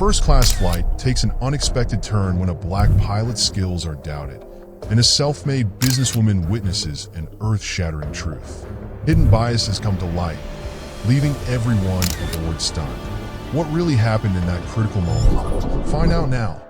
first-class flight takes an unexpected turn when a black pilot's skills are doubted, and a self-made businesswoman witnesses an earth-shattering truth. Hidden biases come to light, leaving everyone aboard stunned. What really happened in that critical moment? Find out now.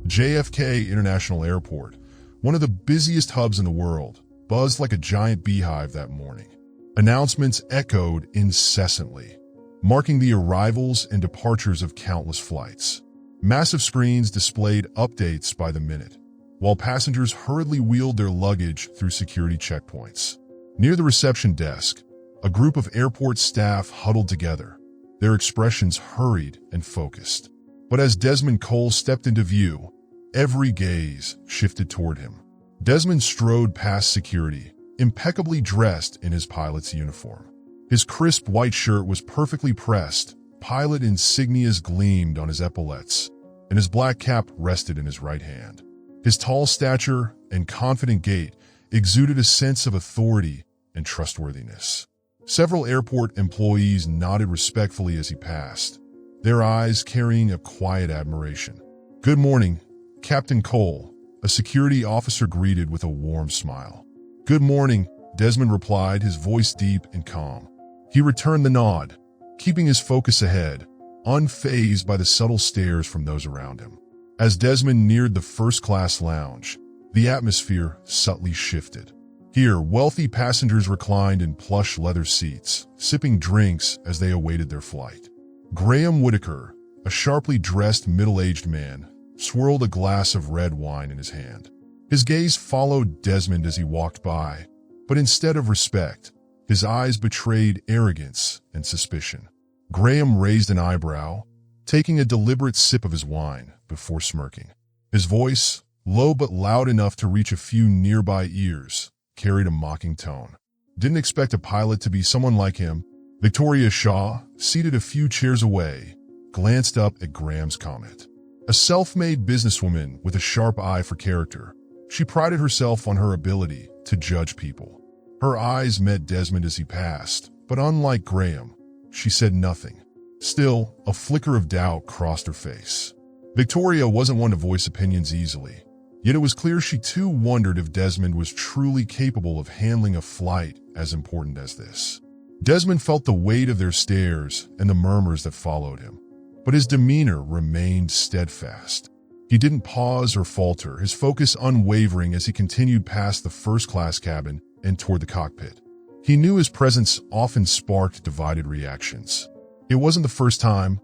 JFK International Airport, one of the busiest hubs in the world, buzzed like a giant beehive that morning. Announcements echoed incessantly, marking the arrivals and departures of countless flights. Massive screens displayed updates by the minute, while passengers hurriedly wheeled their luggage through security checkpoints. Near the reception desk, a group of airport staff huddled together, their expressions hurried and focused. But as Desmond Cole stepped into view, every gaze shifted toward him. Desmond strode past security, impeccably dressed in his pilot's uniform. His crisp white shirt was perfectly pressed, pilot insignias gleamed on his epaulets, and his black cap rested in his right hand. His tall stature and confident gait exuded a sense of authority and trustworthiness. Several airport employees nodded respectfully as he passed, their eyes carrying a quiet admiration. "Good morning, Captain Cole," a security officer greeted with a warm smile. "Good morning," Desmond replied, his voice deep and calm. He returned the nod, keeping his focus ahead, unfazed by the subtle stares from those around him. As Desmond neared the first-class lounge, the atmosphere subtly shifted. Here, wealthy passengers reclined in plush leather seats, sipping drinks as they awaited their flight. Graham Whitaker, a sharply dressed middle-aged man, swirled a glass of red wine in his hand. His gaze followed Desmond as he walked by, but instead of respect, his eyes betrayed arrogance and suspicion. Graham raised an eyebrow, taking a deliberate sip of his wine before smirking. His voice, low but loud enough to reach a few nearby ears, carried a mocking tone. "Didn't expect a pilot to be someone like him." Victoria Shaw, seated a few chairs away, glanced up at Graham's comment. A self-made businesswoman with a sharp eye for character, she prided herself on her ability to judge people. Her eyes met Desmond as he passed, but unlike Graham, she said nothing. Still, a flicker of doubt crossed her face. Victoria wasn't one to voice opinions easily, yet it was clear she too wondered if Desmond was truly capable of handling a flight as important as this. Desmond felt the weight of their stares and the murmurs that followed him, but his demeanor remained steadfast. He didn't pause or falter, his focus unwavering as he continued past the first-class cabin and toward the cockpit. He knew his presence often sparked divided reactions. It wasn't the first time,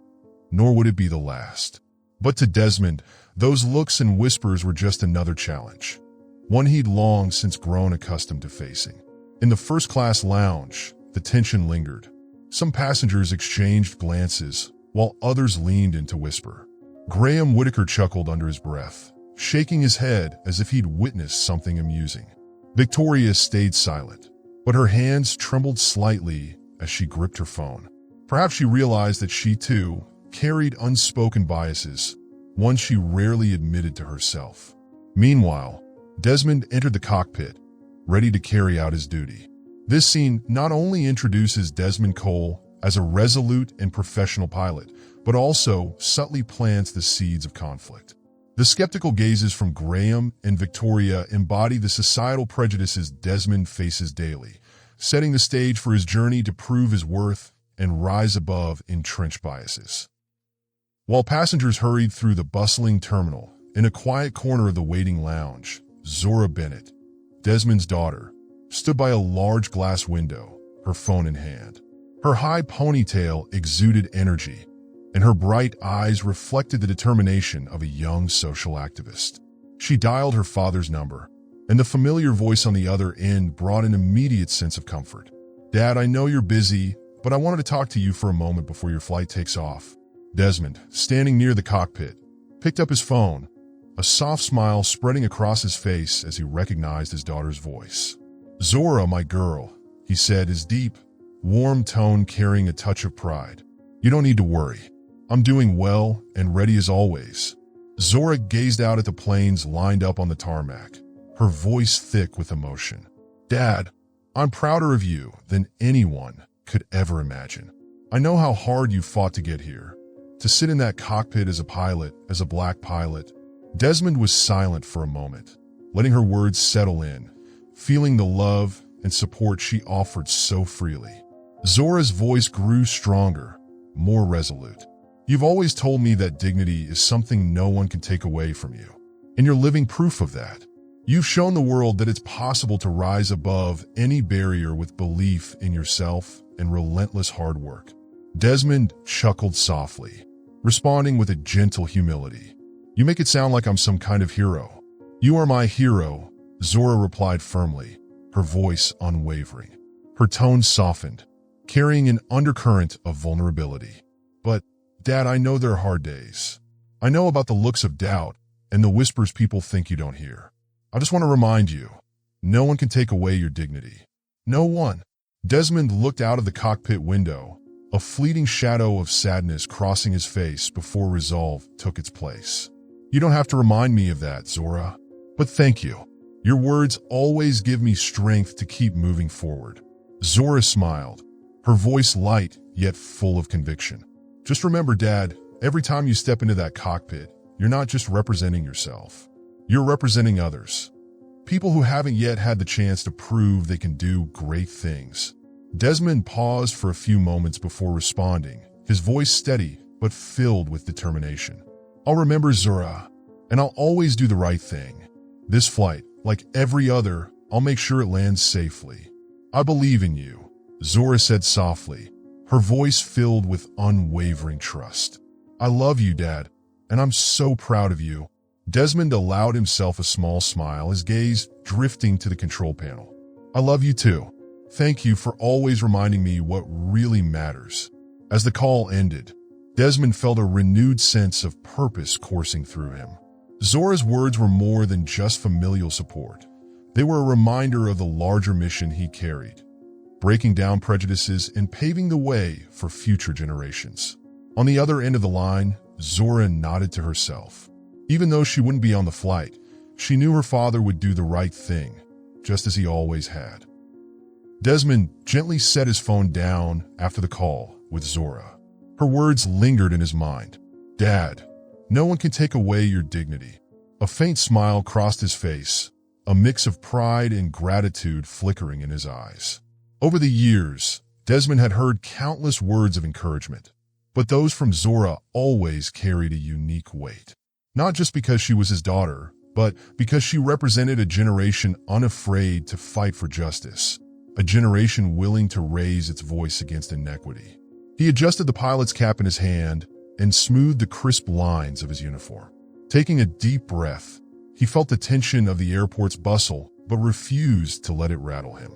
nor would it be the last. But to Desmond, those looks and whispers were just another challenge, one he'd long since grown accustomed to facing. In the first-class lounge, the tension lingered. Some passengers exchanged glances, while others leaned in to whisper. Graham Whitaker chuckled under his breath, shaking his head as if he'd witnessed something amusing. Victoria stayed silent, but her hands trembled slightly as she gripped her phone. Perhaps she realized that she, too, carried unspoken biases, one she rarely admitted to herself. Meanwhile, Desmond entered the cockpit, ready to carry out his duty. This scene not only introduces Desmond Cole as a resolute and professional pilot, but also subtly plants the seeds of conflict. The skeptical gazes from Graham and Victoria embody the societal prejudices Desmond faces daily, setting the stage for his journey to prove his worth and rise above entrenched biases. While passengers hurried through the bustling terminal, in a quiet corner of the waiting lounge, Zora Bennett, Desmond's daughter, stood by a large glass window, her phone in hand. Her high ponytail exuded energy, and her bright eyes reflected the determination of a young social activist. She dialed her father's number, and the familiar voice on the other end brought an immediate sense of comfort. "Dad, I know you're busy, but I wanted to talk to you for a moment before your flight takes off." Desmond, standing near the cockpit, picked up his phone, a soft smile spreading across his face as he recognized his daughter's voice. "Zora, my girl," he said, his deep, warm tone carrying a touch of pride. "You don't need to worry. I'm doing well and ready as always." Zora gazed out at the planes lined up on the tarmac, her voice thick with emotion. "Dad, I'm prouder of you than anyone could ever imagine. I know how hard you fought to get here. To sit in that cockpit as a pilot, as a black pilot." Desmond was silent for a moment, letting her words settle in, feeling the love and support she offered so freely. Zora's voice grew stronger, more resolute. "You've always told me that dignity is something no one can take away from you, and you're living proof of that. You've shown the world that it's possible to rise above any barrier with belief in yourself and relentless hard work." Desmond chuckled softly, responding with a gentle humility. "You make it sound like I'm some kind of hero." "You are my hero," Zora replied firmly, her voice unwavering. Her tone softened, carrying an undercurrent of vulnerability. "But, Dad, I know there are hard days. I know about the looks of doubt and the whispers people think you don't hear. I just want to remind you, no one can take away your dignity. No one." Desmond looked out of the cockpit window, a fleeting shadow of sadness crossing his face before resolve took its place. "You don't have to remind me of that, Zora. But thank you. Your words always give me strength to keep moving forward." Zora smiled, her voice light yet full of conviction. "Just remember, Dad, every time you step into that cockpit, you're not just representing yourself. You're representing others. People who haven't yet had the chance to prove they can do great things." Desmond paused for a few moments before responding, his voice steady but filled with determination. "I'll remember, Zora, and I'll always do the right thing. This flight, like every other, I'll make sure it lands safely. I believe in you," Zora said softly, her voice filled with unwavering trust. "I love you, Dad, and I'm so proud of you." Desmond allowed himself a small smile, his gaze drifting to the control panel. "I love you too. Thank you for always reminding me what really matters." As the call ended, Desmond felt a renewed sense of purpose coursing through him. Zora's words were more than just familial support. They were a reminder of the larger mission he carried, breaking down prejudices and paving the way for future generations. On the other end of the line, Zora nodded to herself. Even though she wouldn't be on the flight, she knew her father would do the right thing, just as he always had. Desmond gently set his phone down after the call with Zora. Her words lingered in his mind. "Dad, no one can take away your dignity." A faint smile crossed his face, a mix of pride and gratitude flickering in his eyes. Over the years, Desmond had heard countless words of encouragement, but those from Zora always carried a unique weight. Not just because she was his daughter, but because she represented a generation unafraid to fight for justice, a generation willing to raise its voice against inequity. He adjusted the pilot's cap in his hand and smoothed the crisp lines of his uniform. Taking a deep breath, he felt the tension of the airport's bustle, but refused to let it rattle him.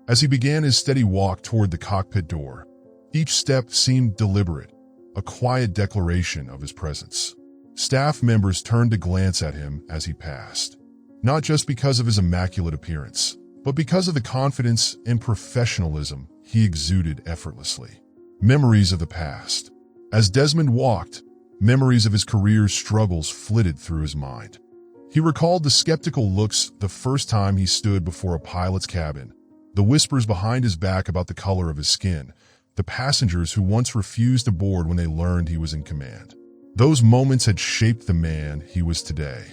As he began his steady walk toward the cockpit door, each step seemed deliberate, a quiet declaration of his presence. Staff members turned to glance at him as he passed, not just because of his immaculate appearance, but because of the confidence and professionalism he exuded effortlessly. Memories of the past. As Desmond walked, memories of his career's struggles flitted through his mind. He recalled the skeptical looks the first time he stood before a pilot's cabin, the whispers behind his back about the color of his skin, the passengers who once refused to board when they learned he was in command. Those moments had shaped the man he was today.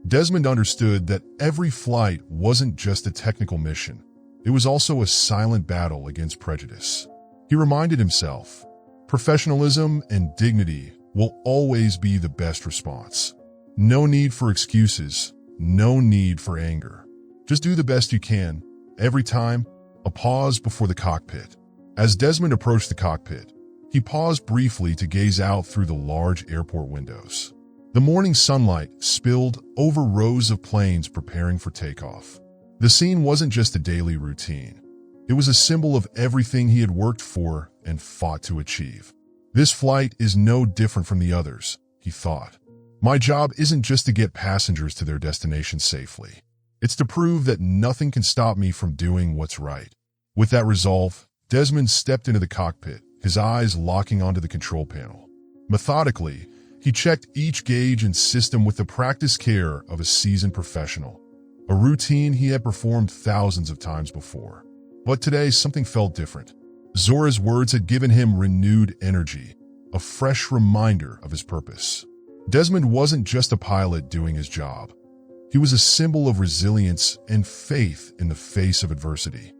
Desmond understood that every flight wasn't just a technical mission. It was also a silent battle against prejudice. He reminded himself, professionalism and dignity will always be the best response. No need for excuses, no need for anger. Just do the best you can. Every time, a pause before the cockpit. As Desmond approached the cockpit, he paused briefly to gaze out through the large airport windows. The morning sunlight spilled over rows of planes preparing for takeoff. The scene wasn't just a daily routine. It was a symbol of everything he had worked for and fought to achieve. This flight is no different from the others, he thought. My job isn't just to get passengers to their destination safely. It's to prove that nothing can stop me from doing what's right. With that resolve, Desmond stepped into the cockpit, his eyes locking onto the control panel. Methodically, he checked each gauge and system with the practiced care of a seasoned professional, a routine he had performed thousands of times before. But today, something felt different. Zora's words had given him renewed energy, a fresh reminder of his purpose. Desmond wasn't just a pilot doing his job. He was a symbol of resilience and faith in the face of adversity.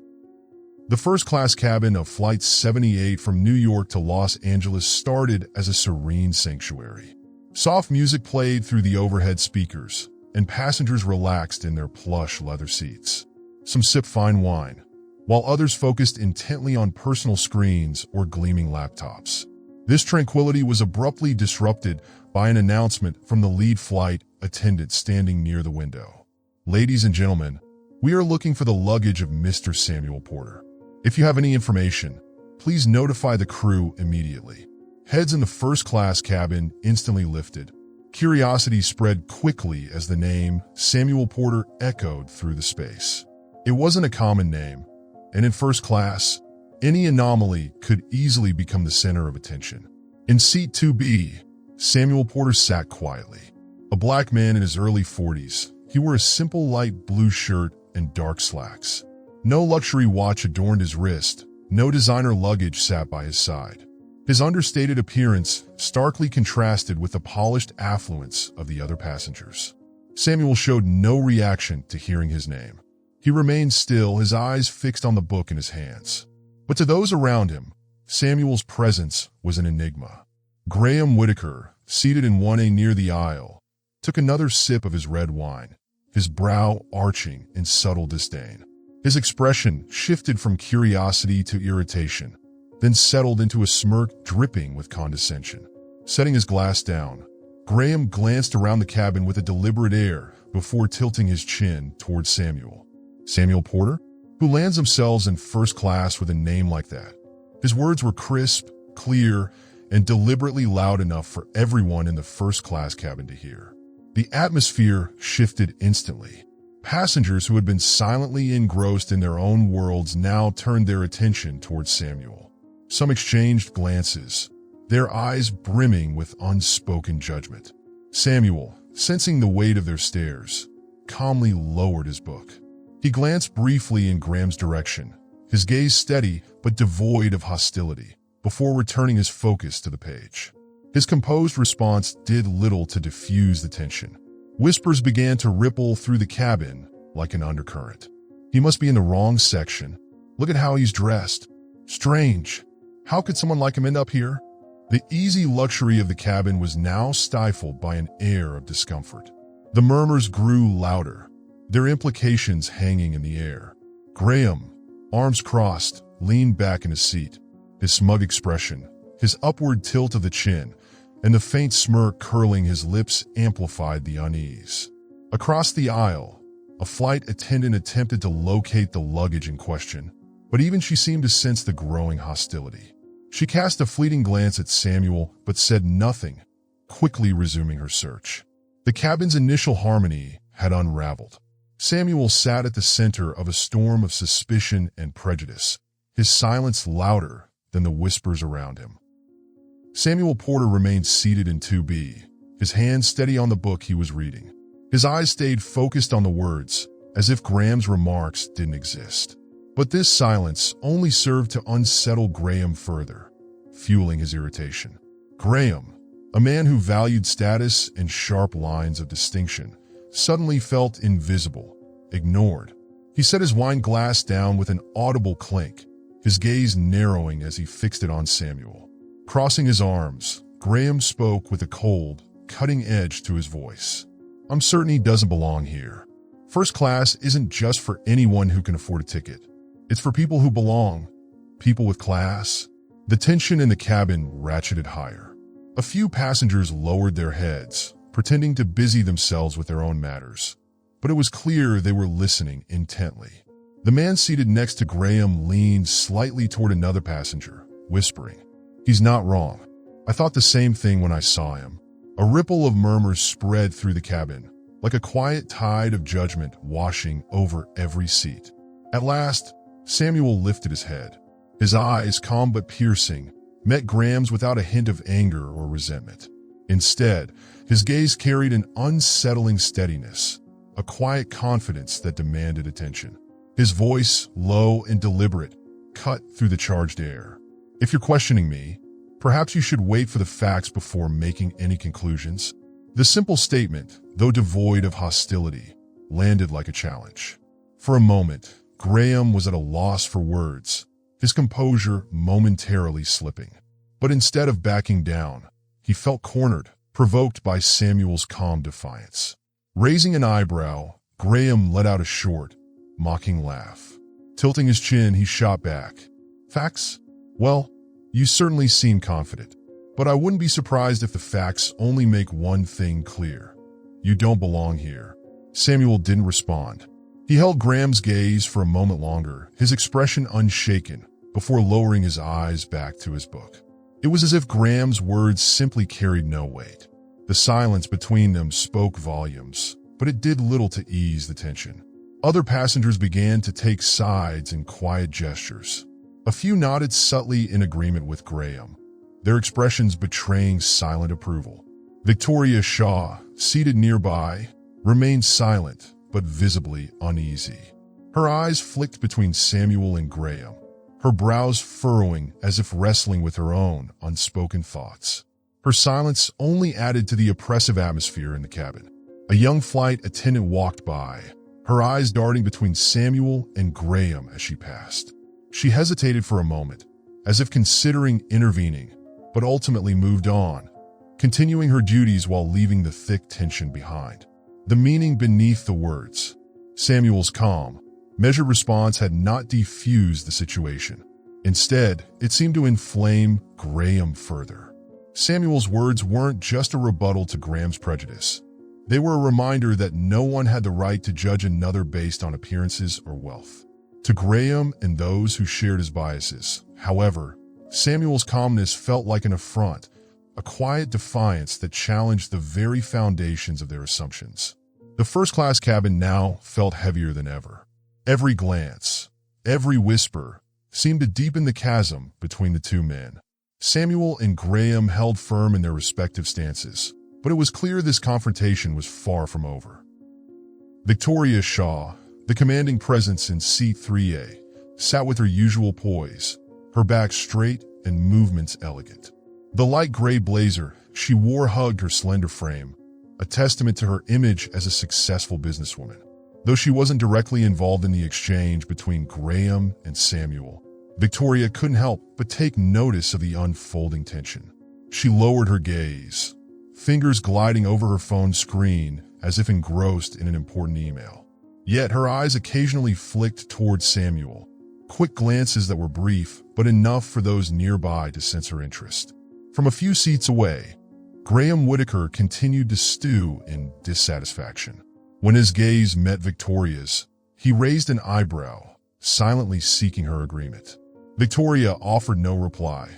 The first-class cabin of Flight 78 from New York to Los Angeles started as a serene sanctuary. Soft music played through the overhead speakers, and passengers relaxed in their plush leather seats. Some sipped fine wine, while others focused intently on personal screens or gleaming laptops. This tranquility was abruptly disrupted by an announcement from the lead flight attendant standing near the window. "Ladies and gentlemen, we are looking for the luggage of Mr. Samuel Porter. If you have any information, please notify the crew immediately." Heads in the first-class cabin instantly lifted. Curiosity spread quickly as the name Samuel Porter echoed through the space. It wasn't a common name, and in first class, any anomaly could easily become the center of attention. In seat 2B, Samuel Porter sat quietly. A black man in his early 40s, he wore a simple light blue shirt and dark slacks. No luxury watch adorned his wrist, no designer luggage sat by his side. His understated appearance starkly contrasted with the polished affluence of the other passengers. Samuel showed no reaction to hearing his name. He remained still, his eyes fixed on the book in his hands. But to those around him, Samuel's presence was an enigma. Graham Whitaker, seated in 1A near the aisle, took another sip of his red wine, his brow arching in subtle disdain. His expression shifted from curiosity to irritation, then settled into a smirk dripping with condescension. Setting his glass down, Graham glanced around the cabin with a deliberate air before tilting his chin towards Samuel. "Samuel Porter? Who lands themselves in first class with a name like that?" His words were crisp, clear, and deliberately loud enough for everyone in the first-class cabin to hear. The atmosphere shifted instantly. Passengers who had been silently engrossed in their own worlds now turned their attention towards Samuel. Some exchanged glances, their eyes brimming with unspoken judgment. Samuel, sensing the weight of their stares, calmly lowered his book. He glanced briefly in Graham's direction, his gaze steady but devoid of hostility, before returning his focus to the page. His composed response did little to diffuse the tension. Whispers began to ripple through the cabin like an undercurrent. "He must be in the wrong section. Look at how he's dressed. Strange. How could someone like him end up here?" The easy luxury of the cabin was now stifled by an air of discomfort. The murmurs grew louder, their implications hanging in the air. Graham, arms crossed, leaned back in his seat. His smug expression, his upward tilt of the chin, and the faint smirk curling his lips amplified the unease. Across the aisle, a flight attendant attempted to locate the luggage in question, but even she seemed to sense the growing hostility. She cast a fleeting glance at Samuel but said nothing, quickly resuming her search. The cabin's initial harmony had unraveled. Samuel sat at the center of a storm of suspicion and prejudice, his silence louder than the whispers around him. Samuel Porter remained seated in 2B, his hands steady on the book he was reading. His eyes stayed focused on the words, as if Graham's remarks didn't exist. But this silence only served to unsettle Graham further, fueling his irritation. Graham, a man who valued status and sharp lines of distinction, suddenly felt invisible, ignored. He set his wine glass down with an audible clink, his gaze narrowing as he fixed it on Samuel. Crossing his arms, Graham spoke with a cold, cutting edge to his voice. "I'm certain he doesn't belong here. First class isn't just for anyone who can afford a ticket. It's for people who belong, people with class." The tension in the cabin ratcheted higher. A few passengers lowered their heads, pretending to busy themselves with their own matters. But it was clear they were listening intently. The man seated next to Graham leaned slightly toward another passenger, whispering, "He's not wrong. I thought the same thing when I saw him." A ripple of murmurs spread through the cabin, like a quiet tide of judgment washing over every seat. At last, Samuel lifted his head. His eyes, calm but piercing, met Graham's without a hint of anger or resentment. Instead, his gaze carried an unsettling steadiness, a quiet confidence that demanded attention. His voice, low and deliberate, cut through the charged air. If you're questioning me, perhaps you should wait for the facts before making any conclusions. The simple statement, though devoid of hostility, landed like a challenge. For a moment, Graham was at a loss for words, his composure momentarily slipping. But instead of backing down, he felt cornered, provoked by Samuel's calm defiance. Raising an eyebrow, Graham let out a short, mocking laugh. Tilting his chin, he shot back. Facts? Well, you certainly seem confident. But I wouldn't be surprised if the facts only make one thing clear. You don't belong here. Samuel didn't respond. He held Graham's gaze for a moment longer, his expression unshaken, before lowering his eyes back to his book. It was as if Graham's words simply carried no weight. The silence between them spoke volumes, but it did little to ease the tension. Other passengers began to take sides in quiet gestures. A few nodded subtly in agreement with Graham, their expressions betraying silent approval. Victoria Shaw, seated nearby, remained silent but visibly uneasy. Her eyes flicked between Samuel and Graham, her brows furrowing as if wrestling with her own unspoken thoughts. Her silence only added to the oppressive atmosphere in the cabin. A young flight attendant walked by, her eyes darting between Samuel and Graham as she passed. She hesitated for a moment, as if considering intervening, but ultimately moved on, continuing her duties while leaving the thick tension behind. The meaning beneath the words, Samuel's calm, measured response had not defused the situation. Instead, it seemed to inflame Graham further. Samuel's words weren't just a rebuttal to Graham's prejudice. They were a reminder that no one had the right to judge another based on appearances or wealth. To Graham and those who shared his biases, however, Samuel's calmness felt like an affront, a quiet defiance that challenged the very foundations of their assumptions. The first-class cabin now felt heavier than ever. Every glance, every whisper, seemed to deepen the chasm between the two men. Samuel and Graham held firm in their respective stances, but it was clear this confrontation was far from over. Victoria Shaw, the commanding presence in seat 3A, sat with her usual poise, her back straight and movements elegant. The light gray blazer she wore hugged her slender frame, a testament to her image as a successful businesswoman. Though she wasn't directly involved in the exchange between Graham and Samuel, Victoria couldn't help but take notice of the unfolding tension. She lowered her gaze, fingers gliding over her phone screen as if engrossed in an important email. Yet her eyes occasionally flicked towards Samuel, quick glances that were brief but enough for those nearby to sense her interest. From a few seats away, Graham Whitaker continued to stew in dissatisfaction. When his gaze met Victoria's, he raised an eyebrow, silently seeking her agreement. Victoria offered no reply,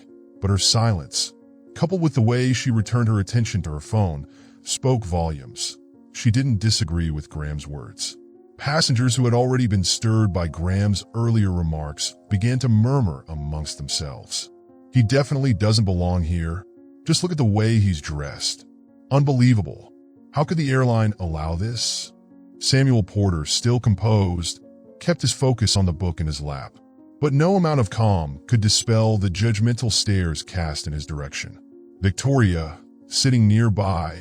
but her silence, coupled with the way she returned her attention to her phone, spoke volumes. She didn't disagree with Graham's words. Passengers who had already been stirred by Graham's earlier remarks began to murmur amongst themselves. He definitely doesn't belong here. Just look at the way he's dressed. Unbelievable. How could the airline allow this? Samuel Porter, still composed, kept his focus on the book in his lap. But no amount of calm could dispel the judgmental stares cast in his direction. Victoria, sitting nearby,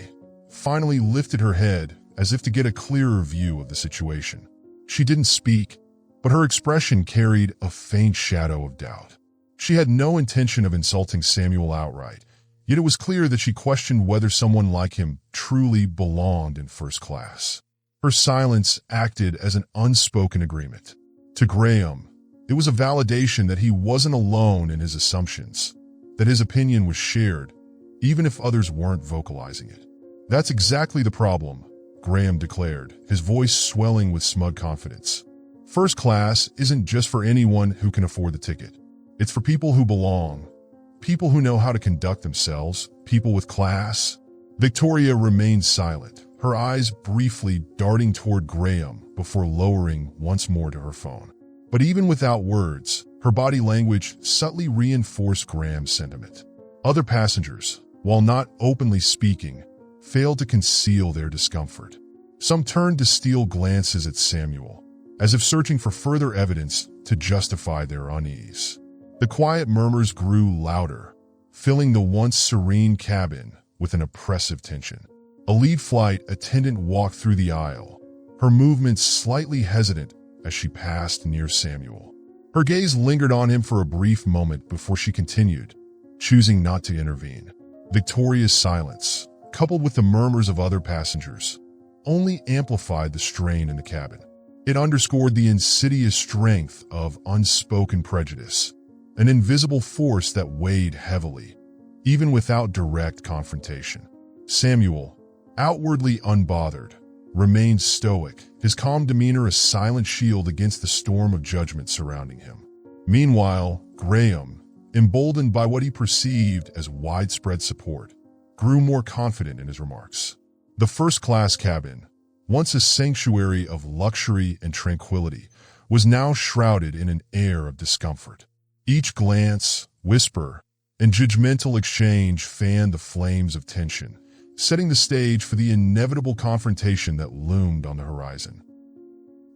finally lifted her head as if to get a clearer view of the situation. She didn't speak, but her expression carried a faint shadow of doubt. She had no intention of insulting Samuel outright, yet it was clear that she questioned whether someone like him truly belonged in first class. Her silence acted as an unspoken agreement. To Graham, it was a validation that he wasn't alone in his assumptions, that his opinion was shared, even if others weren't vocalizing it. That's exactly the problem, Graham declared, his voice swelling with smug confidence. First class isn't just for anyone who can afford the ticket. It's for people who belong, people who know how to conduct themselves, people with class. Victoria remained silent, her eyes briefly darting toward Graham before lowering once more to her phone. But even without words, her body language subtly reinforced Graham's sentiment. Other passengers, while not openly speaking, failed to conceal their discomfort. Some turned to steal glances at Samuel, as if searching for further evidence to justify their unease. The quiet murmurs grew louder, filling the once serene cabin with an oppressive tension. A lead flight attendant walked through the aisle, her movements slightly hesitant as she passed near Samuel. Her gaze lingered on him for a brief moment before she continued, choosing not to intervene. Victoria's silence, coupled with the murmurs of other passengers, only amplified the strain in the cabin. It underscored the insidious strength of unspoken prejudice, an invisible force that weighed heavily, even without direct confrontation. Samuel, outwardly unbothered, remained stoic, his calm demeanor a silent shield against the storm of judgment surrounding him. Meanwhile, Graham, emboldened by what he perceived as widespread support, grew more confident in his remarks. The first-class cabin, once a sanctuary of luxury and tranquility, was now shrouded in an air of discomfort. Each glance, whisper, and judgmental exchange fanned the flames of tension, setting the stage for the inevitable confrontation that loomed on the horizon.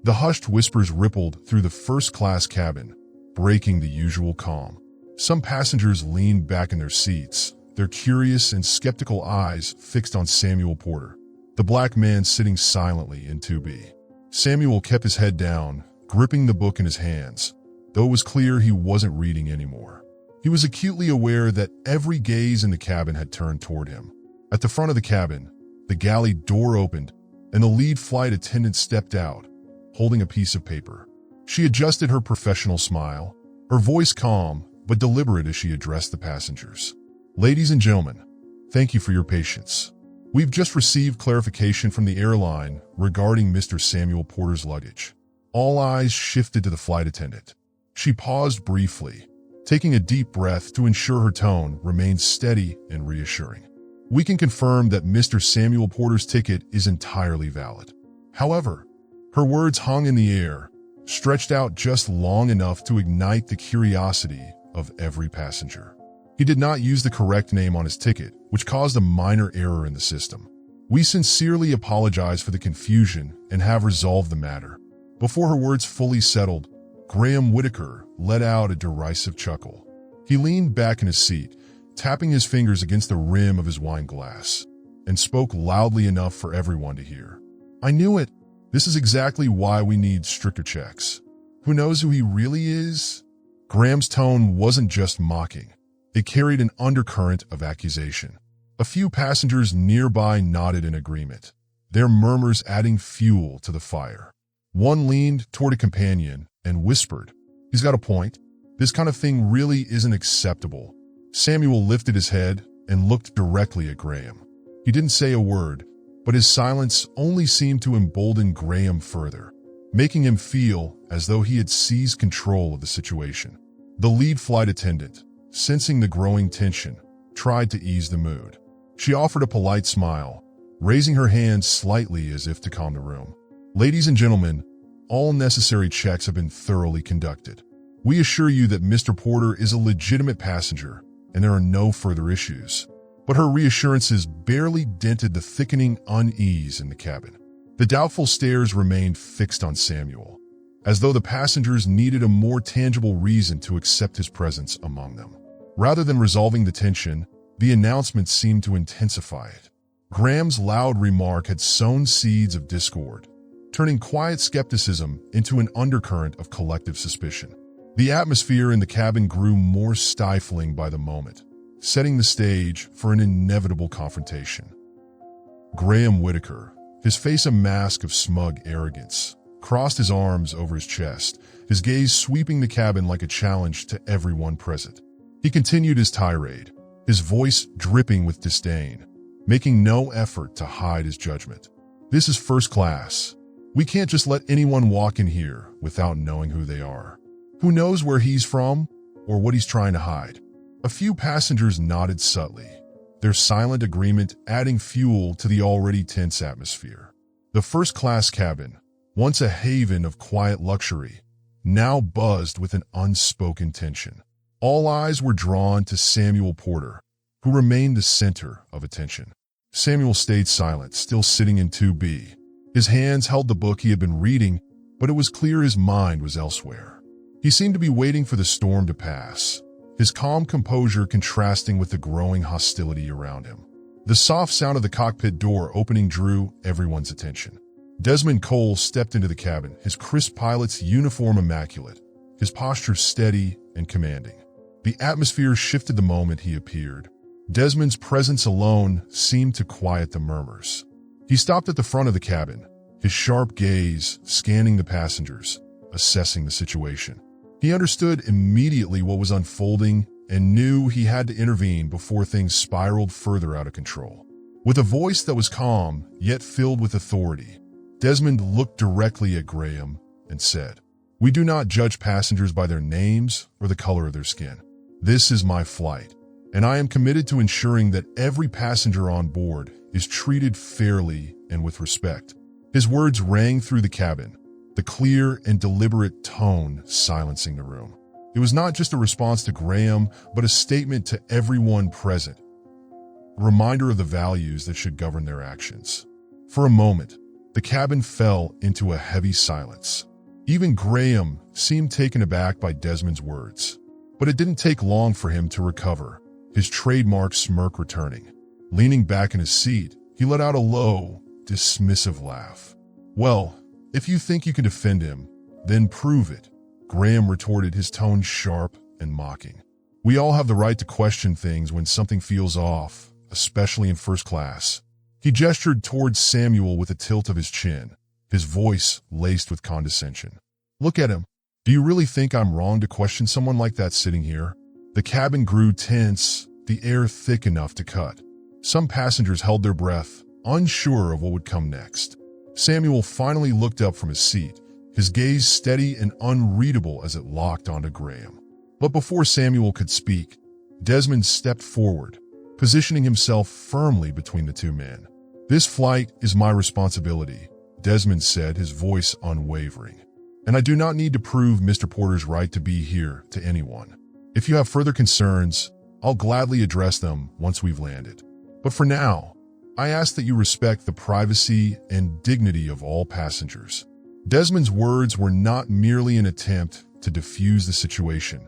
The hushed whispers rippled through the first-class cabin, breaking the usual calm. Some passengers leaned back in their seats, their curious and skeptical eyes fixed on Samuel Porter, the black man sitting silently in 2B. Samuel kept his head down, gripping the book in his hands, though it was clear he wasn't reading anymore. He was acutely aware that every gaze in the cabin had turned toward him. At the front of the cabin, the galley door opened, and the lead flight attendant stepped out, holding a piece of paper. She adjusted her professional smile, her voice calm but deliberate as she addressed the passengers. "Ladies and gentlemen, thank you for your patience. We've just received clarification from the airline regarding Mr. Samuel Porter's luggage." All eyes shifted to the flight attendant. She paused briefly, taking a deep breath to ensure her tone remained steady and reassuring. "We can confirm that Mr. Samuel Porter's ticket is entirely valid." However, her words hung in the air, stretched out just long enough to ignite the curiosity of every passenger. He did not use the correct name on his ticket, which caused a minor error in the system. "We sincerely apologize for the confusion and have resolved the matter." Before her words fully settled, Graham Whitaker let out a derisive chuckle. He leaned back in his seat, tapping his fingers against the rim of his wine glass, and spoke loudly enough for everyone to hear. "I knew it. This is exactly why we need stricter checks. Who knows who he really is?" Graham's tone wasn't just mocking. It carried an undercurrent of accusation. A few passengers nearby nodded in agreement, their murmurs adding fuel to the fire. One leaned toward a companion and whispered, "He's got a point. This kind of thing really isn't acceptable." Samuel lifted his head and looked directly at Graham. He didn't say a word, but his silence only seemed to embolden Graham further, making him feel as though he had seized control of the situation. The lead flight attendant, sensing the growing tension, tried to ease the mood. She offered a polite smile, raising her hand slightly as if to calm the room. "Ladies and gentlemen, all necessary checks have been thoroughly conducted. We assure you that Mr. Porter is a legitimate passenger and there are no further issues." But her reassurances barely dented the thickening unease in the cabin. The doubtful stares remained fixed on Samuel, as though the passengers needed a more tangible reason to accept his presence among them. Rather than resolving the tension, the announcement seemed to intensify it. Graham's loud remark had sown seeds of discord, turning quiet skepticism into an undercurrent of collective suspicion. The atmosphere in the cabin grew more stifling by the moment, setting the stage for an inevitable confrontation. Graham Whitaker, his face a mask of smug arrogance, crossed his arms over his chest, his gaze sweeping the cabin like a challenge to everyone present. He continued his tirade, his voice dripping with disdain, making no effort to hide his judgment. "This is first class. We can't just let anyone walk in here without knowing who they are. Who knows where he's from or what he's trying to hide?" A few passengers nodded subtly, their silent agreement adding fuel to the already tense atmosphere. The first-class cabin, once a haven of quiet luxury, now buzzed with an unspoken tension. All eyes were drawn to Samuel Porter, who remained the center of attention. Samuel stayed silent, still sitting in 2B. His hands held the book he had been reading, but it was clear his mind was elsewhere. He seemed to be waiting for the storm to pass, his calm composure contrasting with the growing hostility around him. The soft sound of the cockpit door opening drew everyone's attention. Desmond Cole stepped into the cabin, his crisp pilot's uniform immaculate, his posture steady and commanding. The atmosphere shifted the moment he appeared. Desmond's presence alone seemed to quiet the murmurs. He stopped at the front of the cabin, his sharp gaze scanning the passengers, assessing the situation. He understood immediately what was unfolding and knew he had to intervene before things spiraled further out of control. With a voice that was calm, yet filled with authority, Desmond looked directly at Graham and said, "We do not judge passengers by their names or the color of their skin. This is my flight, and I am committed to ensuring that every passenger on board is treated fairly and with respect." His words rang through the cabin, the clear and deliberate tone silencing the room. It was not just a response to Graham, but a statement to everyone present, a reminder of the values that should govern their actions. For a moment, the cabin fell into a heavy silence. Even Graham seemed taken aback by Desmond's words. But it didn't take long for him to recover, his trademark smirk returning. Leaning back in his seat, he let out a low, dismissive laugh. "Well, if you think you can defend him, then prove it," Graham retorted, his tone sharp and mocking. "We all have the right to question things when something feels off, especially in first class." He gestured towards Samuel with a tilt of his chin, his voice laced with condescension. "Look at him. Do you really think I'm wrong to question someone like that sitting here?" The cabin grew tense, the air thick enough to cut. Some passengers held their breath, unsure of what would come next. Samuel finally looked up from his seat, his gaze steady and unreadable as it locked onto Graham. But before Samuel could speak, Desmond stepped forward, positioning himself firmly between the two men. "This flight is my responsibility," Desmond said, his voice unwavering. "And I do not need to prove Mr. Porter's right to be here to anyone. If you have further concerns, I'll gladly address them once we've landed. But for now, I ask that you respect the privacy and dignity of all passengers." Desmond's words were not merely an attempt to defuse the situation.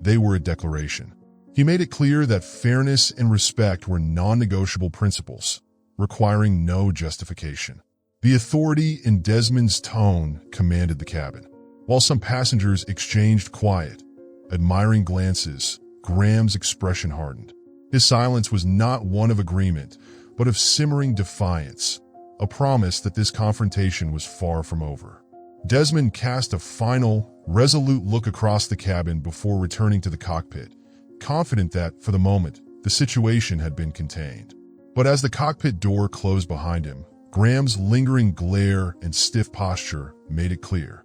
They were a declaration. He made it clear that fairness and respect were non-negotiable principles, requiring no justification. The authority in Desmond's tone commanded the cabin. While some passengers exchanged quiet, admiring glances, Graham's expression hardened. His silence was not one of agreement, but of simmering defiance, a promise that this confrontation was far from over. Desmond cast a final, resolute look across the cabin before returning to the cockpit, confident that, for the moment, the situation had been contained. But as the cockpit door closed behind him, Graham's lingering glare and stiff posture made it clear.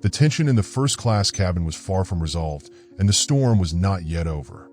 The tension in the first-class cabin was far from resolved, and the storm was not yet over.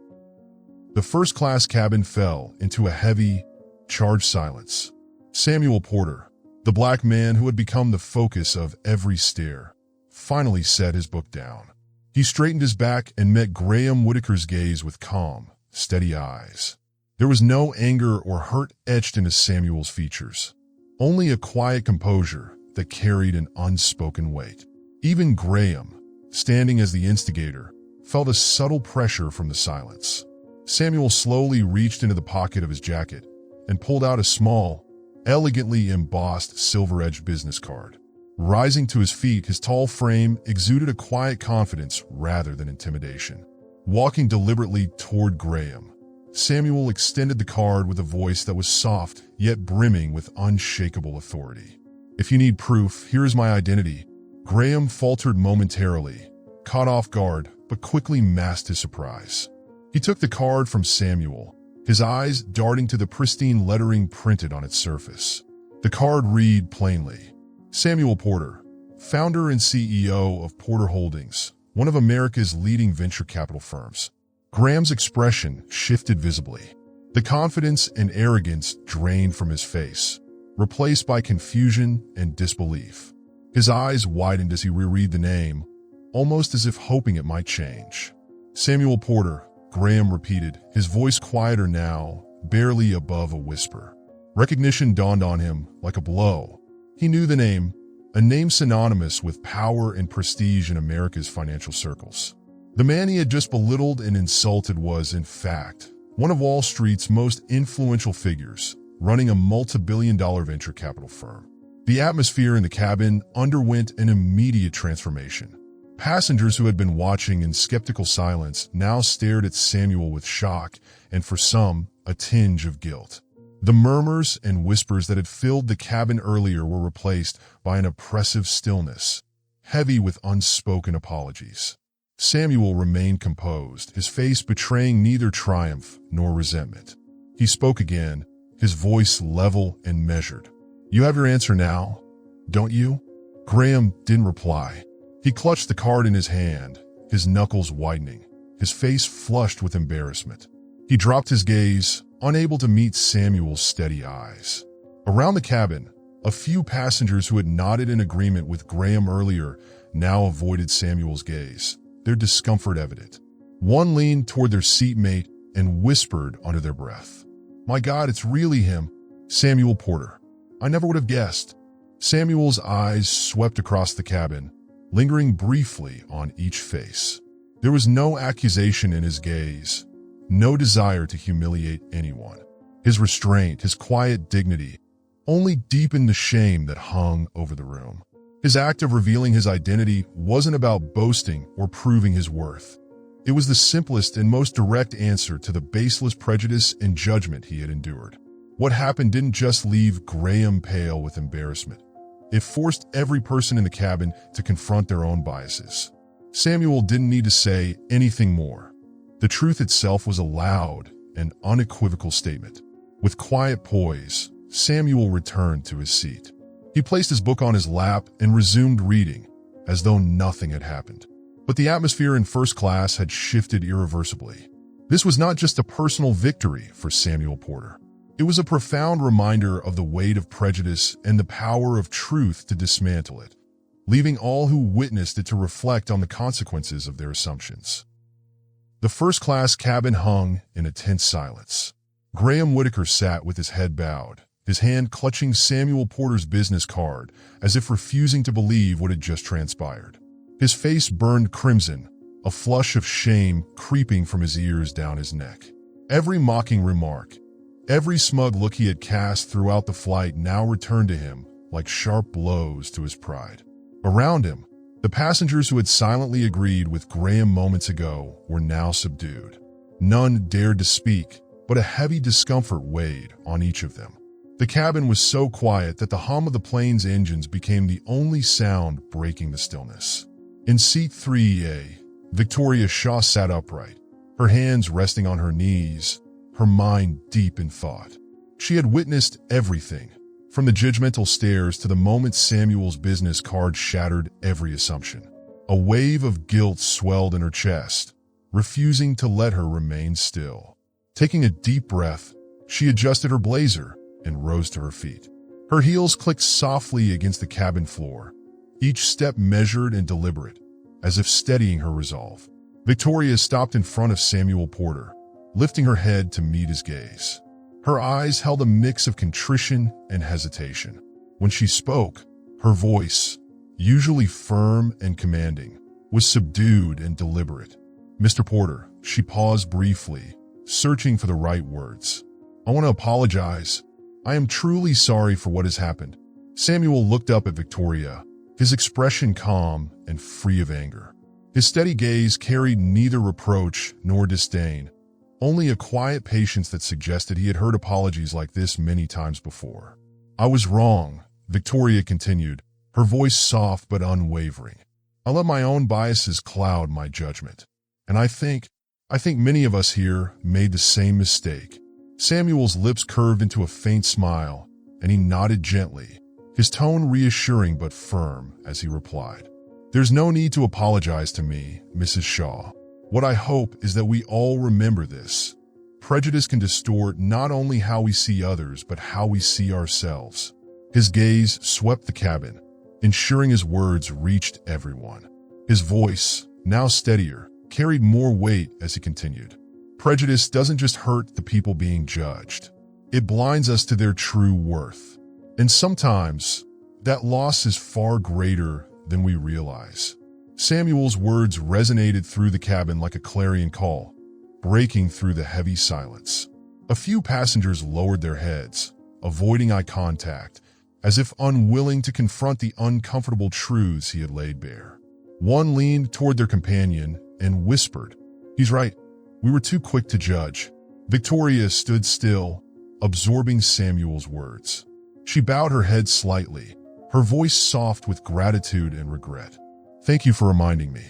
The first-class cabin fell into a heavy, charged silence. Samuel Porter, the black man who had become the focus of every stare, finally set his book down. He straightened his back and met Graham Whitaker's gaze with calm, steady eyes. There was no anger or hurt etched into Samuel's features, only a quiet composure that carried an unspoken weight. Even Graham, standing as the instigator, felt a subtle pressure from the silence. Samuel slowly reached into the pocket of his jacket and pulled out a small, elegantly embossed silver-edged business card. Rising to his feet, his tall frame exuded a quiet confidence rather than intimidation. Walking deliberately toward Graham, Samuel extended the card with a voice that was soft yet brimming with unshakable authority. "If you need proof, here is my identity." Graham faltered momentarily, caught off guard, but quickly masked his surprise. He took the card from Samuel, his eyes darting to the pristine lettering printed on its surface. The card read plainly, "Samuel Porter, founder and CEO of Porter Holdings, one of America's leading venture capital firms." Graham's expression shifted visibly. The confidence and arrogance drained from his face, replaced by confusion and disbelief. His eyes widened as he reread the name, almost as if hoping it might change. "Samuel Porter," Graham repeated, his voice quieter now, barely above a whisper. Recognition dawned on him like a blow. He knew the name, a name synonymous with power and prestige in America's financial circles. The man he had just belittled and insulted was, in fact, one of Wall Street's most influential figures, running a multi-billion-dollar venture capital firm. The atmosphere in the cabin underwent an immediate transformation. Passengers who had been watching in skeptical silence now stared at Samuel with shock and, for some, a tinge of guilt. The murmurs and whispers that had filled the cabin earlier were replaced by an oppressive stillness, heavy with unspoken apologies. Samuel remained composed, his face betraying neither triumph nor resentment. He spoke again, his voice level and measured. "You have your answer now, don't you?" Graham didn't reply. He clutched the card in his hand, his knuckles widening, his face flushed with embarrassment. He dropped his gaze, unable to meet Samuel's steady eyes. Around the cabin, a few passengers who had nodded in agreement with Graham earlier now avoided Samuel's gaze, their discomfort evident. One leaned toward their seatmate and whispered under their breath, "My God, it's really him, Samuel Porter. I never would have guessed." Samuel's eyes swept across the cabin, lingering briefly on each face. There was no accusation in his gaze, no desire to humiliate anyone. His restraint, his quiet dignity, only deepened the shame that hung over the room. His act of revealing his identity wasn't about boasting or proving his worth. It was the simplest and most direct answer to the baseless prejudice and judgment he had endured. What happened didn't just leave Graham pale with embarrassment. It forced every person in the cabin to confront their own biases. Samuel didn't need to say anything more. The truth itself was a loud and unequivocal statement. With quiet poise, Samuel returned to his seat. He placed his book on his lap and resumed reading, as though nothing had happened. But the atmosphere in first class had shifted irreversibly. This was not just a personal victory for Samuel Porter. It was a profound reminder of the weight of prejudice and the power of truth to dismantle it, leaving all who witnessed it to reflect on the consequences of their assumptions. The first-class cabin hung in a tense silence. Graham Whitaker sat with his head bowed, his hand clutching Samuel Porter's business card, as if refusing to believe what had just transpired. His face burned crimson, a flush of shame creeping from his ears down his neck. Every mocking remark, every smug look he had cast throughout the flight now returned to him like sharp blows to his pride. Around him, the passengers who had silently agreed with Graham moments ago were now subdued. None dared to speak, but a heavy discomfort weighed on each of them. The cabin was so quiet that the hum of the plane's engines became the only sound breaking the stillness. In seat 3A, Victoria Shaw sat upright, her hands resting on her knees, her mind deep in thought. She had witnessed everything, from the judgmental stares to the moment Samuel's business card shattered every assumption. A wave of guilt swelled in her chest, refusing to let her remain still. Taking a deep breath, she adjusted her blazer and rose to her feet. Her heels clicked softly against the cabin floor, each step measured and deliberate, as if steadying her resolve. Victoria stopped in front of Samuel Porter, lifting her head to meet his gaze. Her eyes held a mix of contrition and hesitation. When she spoke, her voice, usually firm and commanding, was subdued and deliberate. "Mr. Porter," she paused briefly, searching for the right words. "I want to apologize. I am truly sorry for what has happened." Samuel looked up at Victoria, his expression calm and free of anger. His steady gaze carried neither reproach nor disdain, only a quiet patience that suggested he had heard apologies like this many times before. "I was wrong," Victoria continued, her voice soft but unwavering. "I let my own biases cloud my judgment. And I think many of us here made the same mistake." Samuel's lips curved into a faint smile, and he nodded gently, his tone reassuring but firm as he replied, "There's no need to apologize to me, Mrs. Shaw. What I hope is that we all remember this. Prejudice can distort not only how we see others, but how we see ourselves." His gaze swept the cabin, ensuring his words reached everyone. His voice, now steadier, carried more weight as he continued. "Prejudice doesn't just hurt the people being judged. It blinds us to their true worth. And sometimes, That loss is far greater than we realize. Samuel's words resonated through the cabin like a clarion call, breaking through the heavy silence. A few passengers lowered their heads, avoiding eye contact, as if unwilling to confront the uncomfortable truths he had laid bare. One leaned toward their companion and whispered, "He's right. We were too quick to judge." Victoria stood still, absorbing Samuel's words. She bowed her head slightly, her voice soft with gratitude and regret. "Thank you for reminding me.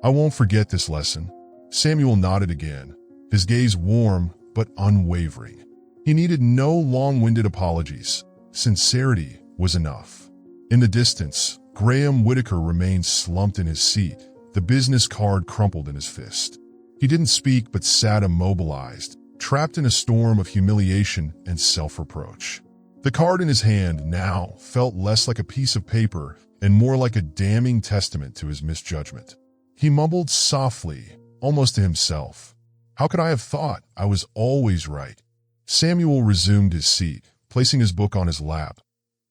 I won't forget this lesson." Samuel nodded again, his gaze warm but unwavering. He needed no long-winded apologies. Sincerity was enough. In the distance, Graham Whitaker remained slumped in his seat, the business card crumpled in his fist. He didn't speak but sat immobilized, trapped in a storm of humiliation and self-reproach. The card in his hand now felt less like a piece of paper and more like a damning testament to his misjudgment. He mumbled softly, almost to himself, "How could I have thought I was always right?" Samuel resumed his seat, placing his book on his lap,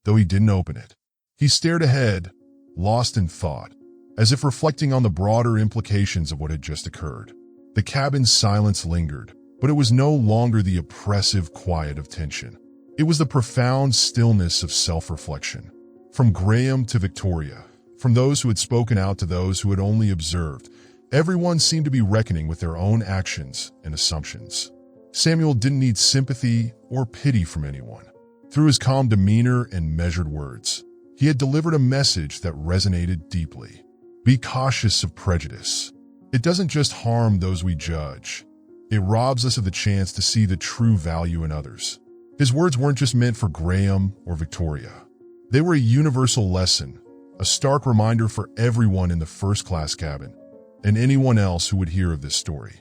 though he didn't open it. He stared ahead, lost in thought, as if reflecting on the broader implications of what had just occurred. The cabin's silence lingered, but it was no longer the oppressive quiet of tension. It was the profound stillness of self-reflection. From Graham to Victoria, from those who had spoken out to those who had only observed, everyone seemed to be reckoning with their own actions and assumptions. Samuel didn't need sympathy or pity from anyone. Through his calm demeanor and measured words, he had delivered a message that resonated deeply. Be cautious of prejudice. It doesn't just harm those we judge. It robs us of the chance to see the true value in others. His words weren't just meant for Graham or Victoria. They were a universal lesson, a stark reminder for everyone in the first-class cabin, and anyone else who would hear of this story.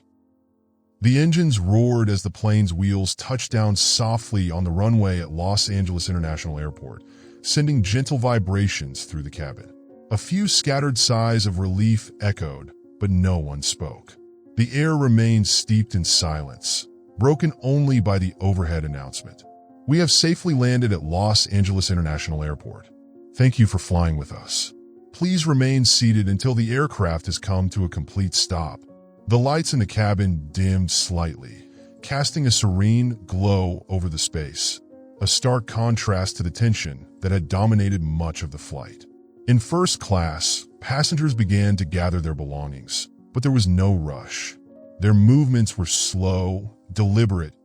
The engines roared as the plane's wheels touched down softly on the runway at Los Angeles International Airport, sending gentle vibrations through the cabin. A few scattered sighs of relief echoed, but no one spoke. The air remained steeped in silence, broken only by the overhead announcement. "We have safely landed at Los Angeles International Airport. Thank you for flying with us. Please remain seated until the aircraft has come to a complete stop." The lights in the cabin dimmed slightly, casting a serene glow over the space, a stark contrast to the tension that had dominated much of the flight. In first class, passengers began to gather their belongings, but there was no rush. Their movements were slow, deliberate,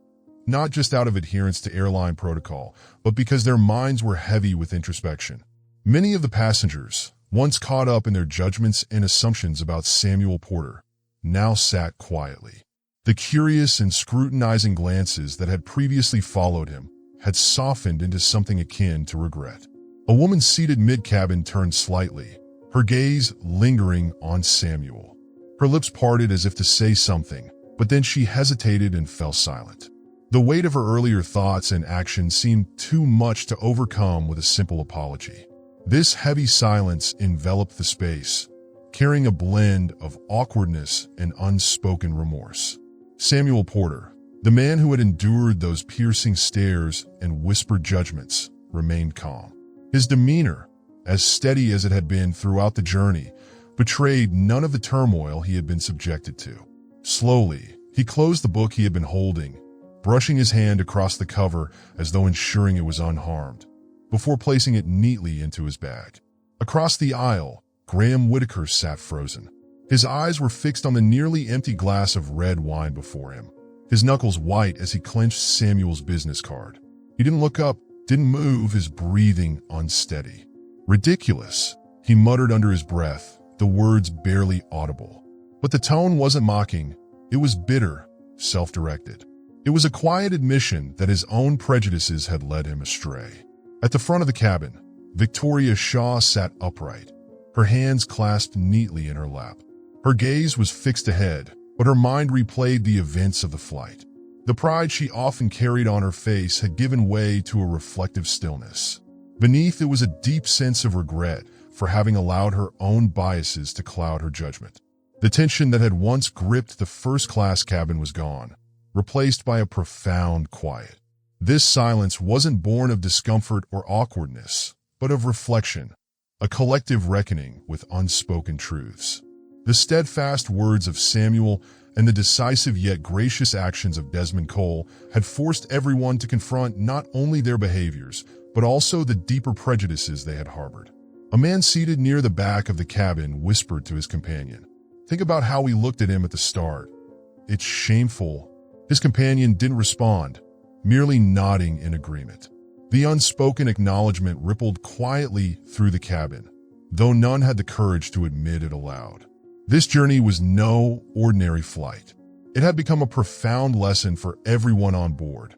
not just out of adherence to airline protocol, but because their minds were heavy with introspection. Many of the passengers, once caught up in their judgments and assumptions about Samuel Porter, now sat quietly. The curious and scrutinizing glances that had previously followed him had softened into something akin to regret. A woman seated mid-cabin turned slightly, her gaze lingering on Samuel. Her lips parted as if to say something, but then she hesitated and fell silent. The weight of her earlier thoughts and actions seemed too much to overcome with a simple apology. This heavy silence enveloped the space, carrying a blend of awkwardness and unspoken remorse. Samuel Porter, the man who had endured those piercing stares and whispered judgments, remained calm. His demeanor, as steady as it had been throughout the journey, betrayed none of the turmoil he had been subjected to. Slowly, he closed the book he had been holding, brushing his hand across the cover as though ensuring it was unharmed, before placing it neatly into his bag. Across the aisle, Graham Whitaker sat frozen. His eyes were fixed on the nearly empty glass of red wine before him, his knuckles white as he clenched Samuel's business card. He didn't look up, didn't move, his breathing unsteady. "Ridiculous," he muttered under his breath, the words barely audible. But the tone wasn't mocking, it was bitter, self-directed. It was a quiet admission that his own prejudices had led him astray. At the front of the cabin, Victoria Shaw sat upright, her hands clasped neatly in her lap. Her gaze was fixed ahead, but her mind replayed the events of the flight. The pride she often carried on her face had given way to a reflective stillness. Beneath it was a deep sense of regret for having allowed her own biases to cloud her judgment. The tension that had once gripped the first-class cabin was gone, replaced by a profound quiet. This silence wasn't born of discomfort or awkwardness, but of reflection, a collective reckoning with unspoken truths. The steadfast words of Samuel and the decisive yet gracious actions of Desmond Cole had forced everyone to confront not only their behaviors, but also the deeper prejudices they had harbored. A man seated near the back of the cabin whispered to his companion, "Think about how we looked at him at the start. It's shameful." His companion didn't respond, merely nodding in agreement. The unspoken acknowledgement rippled quietly through the cabin, though none had the courage to admit it aloud. This journey was no ordinary flight. It had become a profound lesson for everyone on board,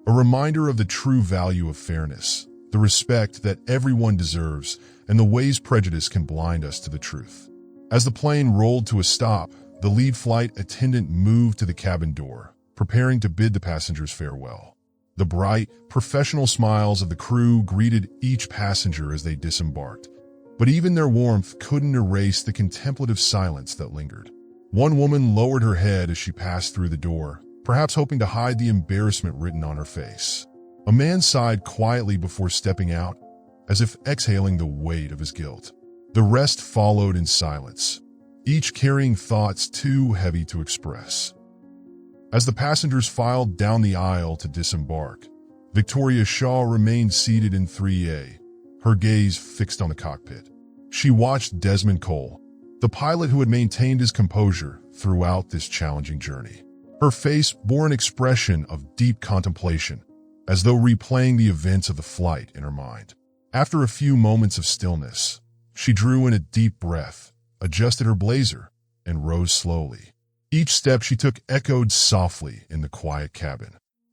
a reminder of the true value of fairness, the respect that everyone deserves, and the ways prejudice can blind us to the truth. As the plane rolled to a stop, the lead flight attendant moved to the cabin door, preparing to bid the passengers farewell. The bright, professional smiles of the crew greeted each passenger as they disembarked, but even their warmth couldn't erase the contemplative silence that lingered. One woman lowered her head as she passed through the door, perhaps hoping to hide the embarrassment written on her face. A man sighed quietly before stepping out, as if exhaling the weight of his guilt. The rest followed in silence, each carrying thoughts too heavy to express. As the passengers filed down the aisle to disembark, Victoria Shaw remained seated in 3A, her gaze fixed on the cockpit. She watched Desmond Cole, the pilot who had maintained his composure throughout this challenging journey. Her face bore an expression of deep contemplation, as though replaying the events of the flight in her mind. After a few moments of stillness, she drew in a deep breath, adjusted her blazer, and rose slowly. Each step she took echoed softly in the quiet cabin.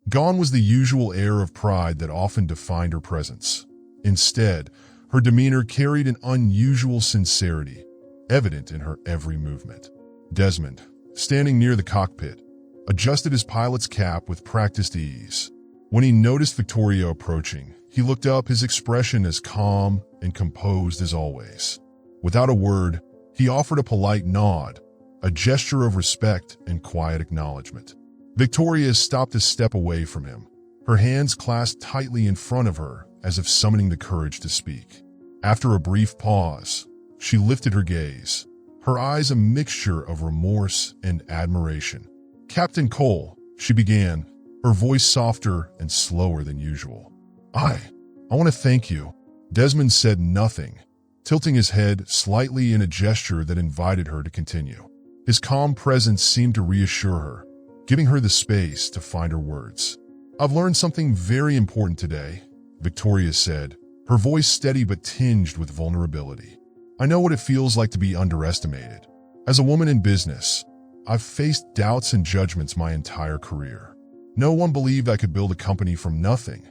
Gone was the usual air of pride that often defined her presence. Instead, her demeanor carried an unusual sincerity, evident in her every movement. Desmond, standing near the cockpit, adjusted his pilot's cap with practiced ease. When he noticed Victoria approaching, he looked up, his expression as calm and composed as always. Without a word, he offered a polite nod, a gesture of respect and quiet acknowledgement. Victoria stopped a step away from him, her hands clasped tightly in front of her as if summoning the courage to speak. After a brief pause, she lifted her gaze, her eyes a mixture of remorse and admiration. "Captain Cole," she began, her voice softer and slower than usual. I want to thank you." Desmond said nothing, tilting his head slightly in a gesture that invited her to continue. His calm presence seemed to reassure her, giving her the space to find her words. "I've learned something very important today," Victoria said, her voice steady but tinged with vulnerability. "I know what it feels like to be underestimated. As a woman in business, I've faced doubts and judgments my entire career. No one believed I could build a company from nothing.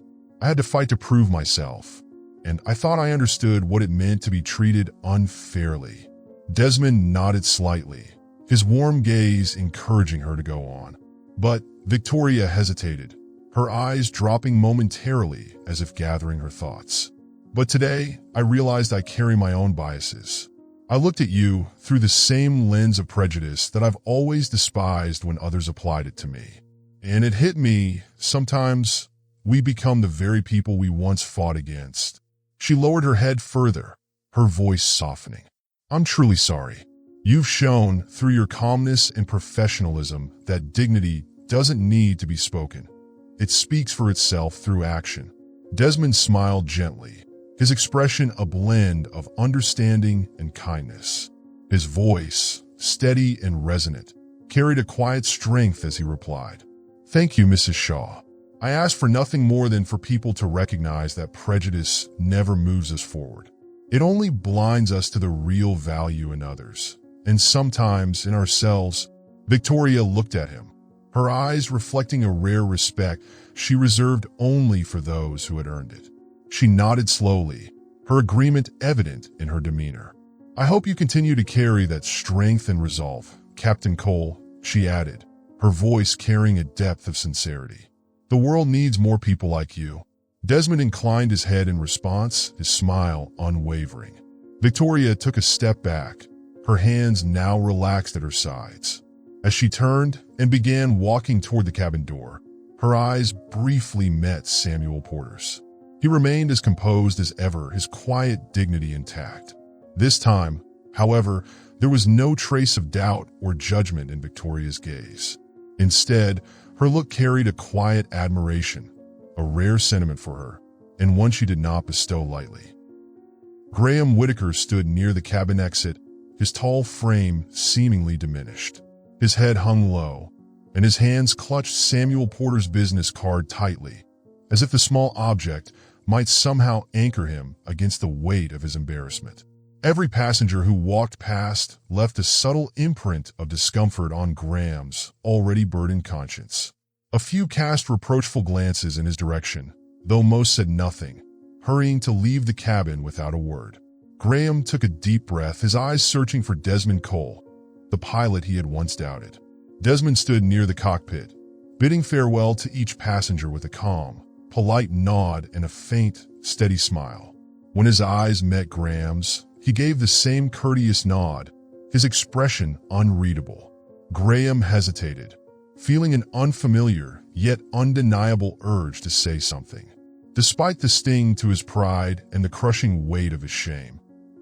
I had to fight to prove myself, and I thought I understood what it meant to be treated unfairly." Desmond nodded slightly, his warm gaze encouraging her to go on. But Victoria hesitated, her eyes dropping momentarily as if gathering her thoughts. "But today, I realized I carry my own biases. I looked at you through the same lens of prejudice that I've always despised when others applied it to me. And it hit me, sometimes we become the very people we once fought against." She lowered her head further, her voice softening. "I'm truly sorry. You've shown, through your calmness and professionalism, that dignity doesn't need to be spoken. It speaks for itself through action." Desmond smiled gently, his expression a blend of understanding and kindness. His voice, steady and resonant, carried a quiet strength as he replied, "Thank you, Mrs. Shaw. I ask for nothing more than for people to recognize that prejudice never moves us forward. It only blinds us to the real value in others, and sometimes in ourselves." Victoria looked at him, her eyes reflecting a rare respect she reserved only for those who had earned it. She nodded slowly, her agreement evident in her demeanor. "I hope you continue to carry that strength and resolve, Captain Cole," she added, her voice carrying a depth of sincerity. "The world needs more people like you." Desmond inclined his head in response, his smile unwavering. Victoria took a step back, her hands now relaxed at her sides. As she turned and began walking toward the cabin door, her eyes briefly met Samuel Porter's. He remained as composed as ever, his quiet dignity intact. This time, however, there was no trace of doubt or judgment in Victoria's gaze. Instead, her look carried a quiet admiration, a rare sentiment for her, and one she did not bestow lightly. Graham Whitaker stood near the cabin exit, his tall frame seemingly diminished. His head hung low, and his hands clutched Samuel Porter's business card tightly, as if the small object might somehow anchor him against the weight of his embarrassment. Every passenger who walked past left a subtle imprint of discomfort on Graham's already burdened conscience. A few cast reproachful glances in his direction, though most said nothing, hurrying to leave the cabin without a word. Graham took a deep breath, his eyes searching for Desmond Cole, the pilot he had once doubted. Desmond stood near the cockpit, bidding farewell to each passenger with a calm, polite nod and a faint, steady smile. When his eyes met Graham's, he gave the same courteous nod, his expression unreadable. Graham hesitated, feeling an unfamiliar yet undeniable urge to say something. Despite the sting to his pride and the crushing weight of his shame,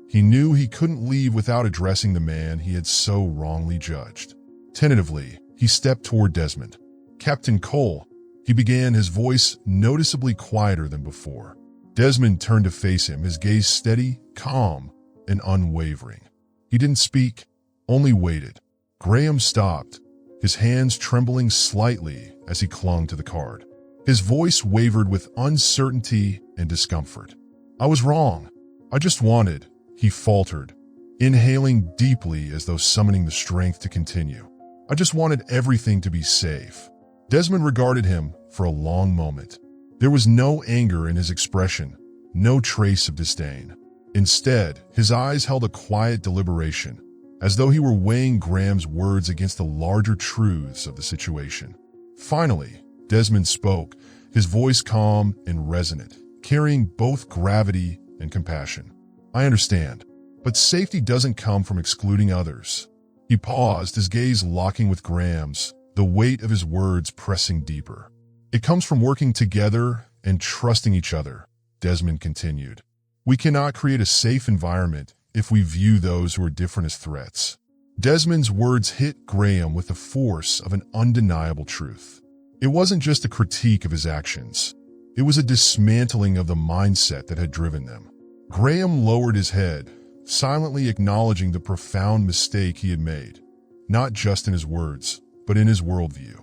he knew he couldn't leave without addressing the man he had so wrongly judged. Tentatively, he stepped toward Desmond. "Captain Cole," he began, his voice noticeably quieter than before. Desmond turned to face him, his gaze steady, calm, and unwavering. He didn't speak, only waited. Graham stopped, his hands trembling slightly as he clung to the card. His voice wavered with uncertainty and discomfort. "I was wrong. I just wanted," he faltered, inhaling deeply as though summoning the strength to continue. "I just wanted everything to be safe." Desmond regarded him for a long moment. There was no anger in his expression, no trace of disdain. Instead, his eyes held a quiet deliberation, as though he were weighing Graham's words against the larger truths of the situation. Finally, Desmond spoke, his voice calm and resonant, carrying both gravity and compassion. "I understand, but safety doesn't come from excluding others." He paused, his gaze locking with Graham's, the weight of his words pressing deeper. "It comes from working together and trusting each other," Desmond continued. "We cannot create a safe environment if we view those who are different as threats." Desmond's words hit Graham with the force of an undeniable truth. It wasn't just a critique of his actions. It was a dismantling of the mindset that had driven them. Graham lowered his head, silently acknowledging the profound mistake he had made, not just in his words, but in his worldview.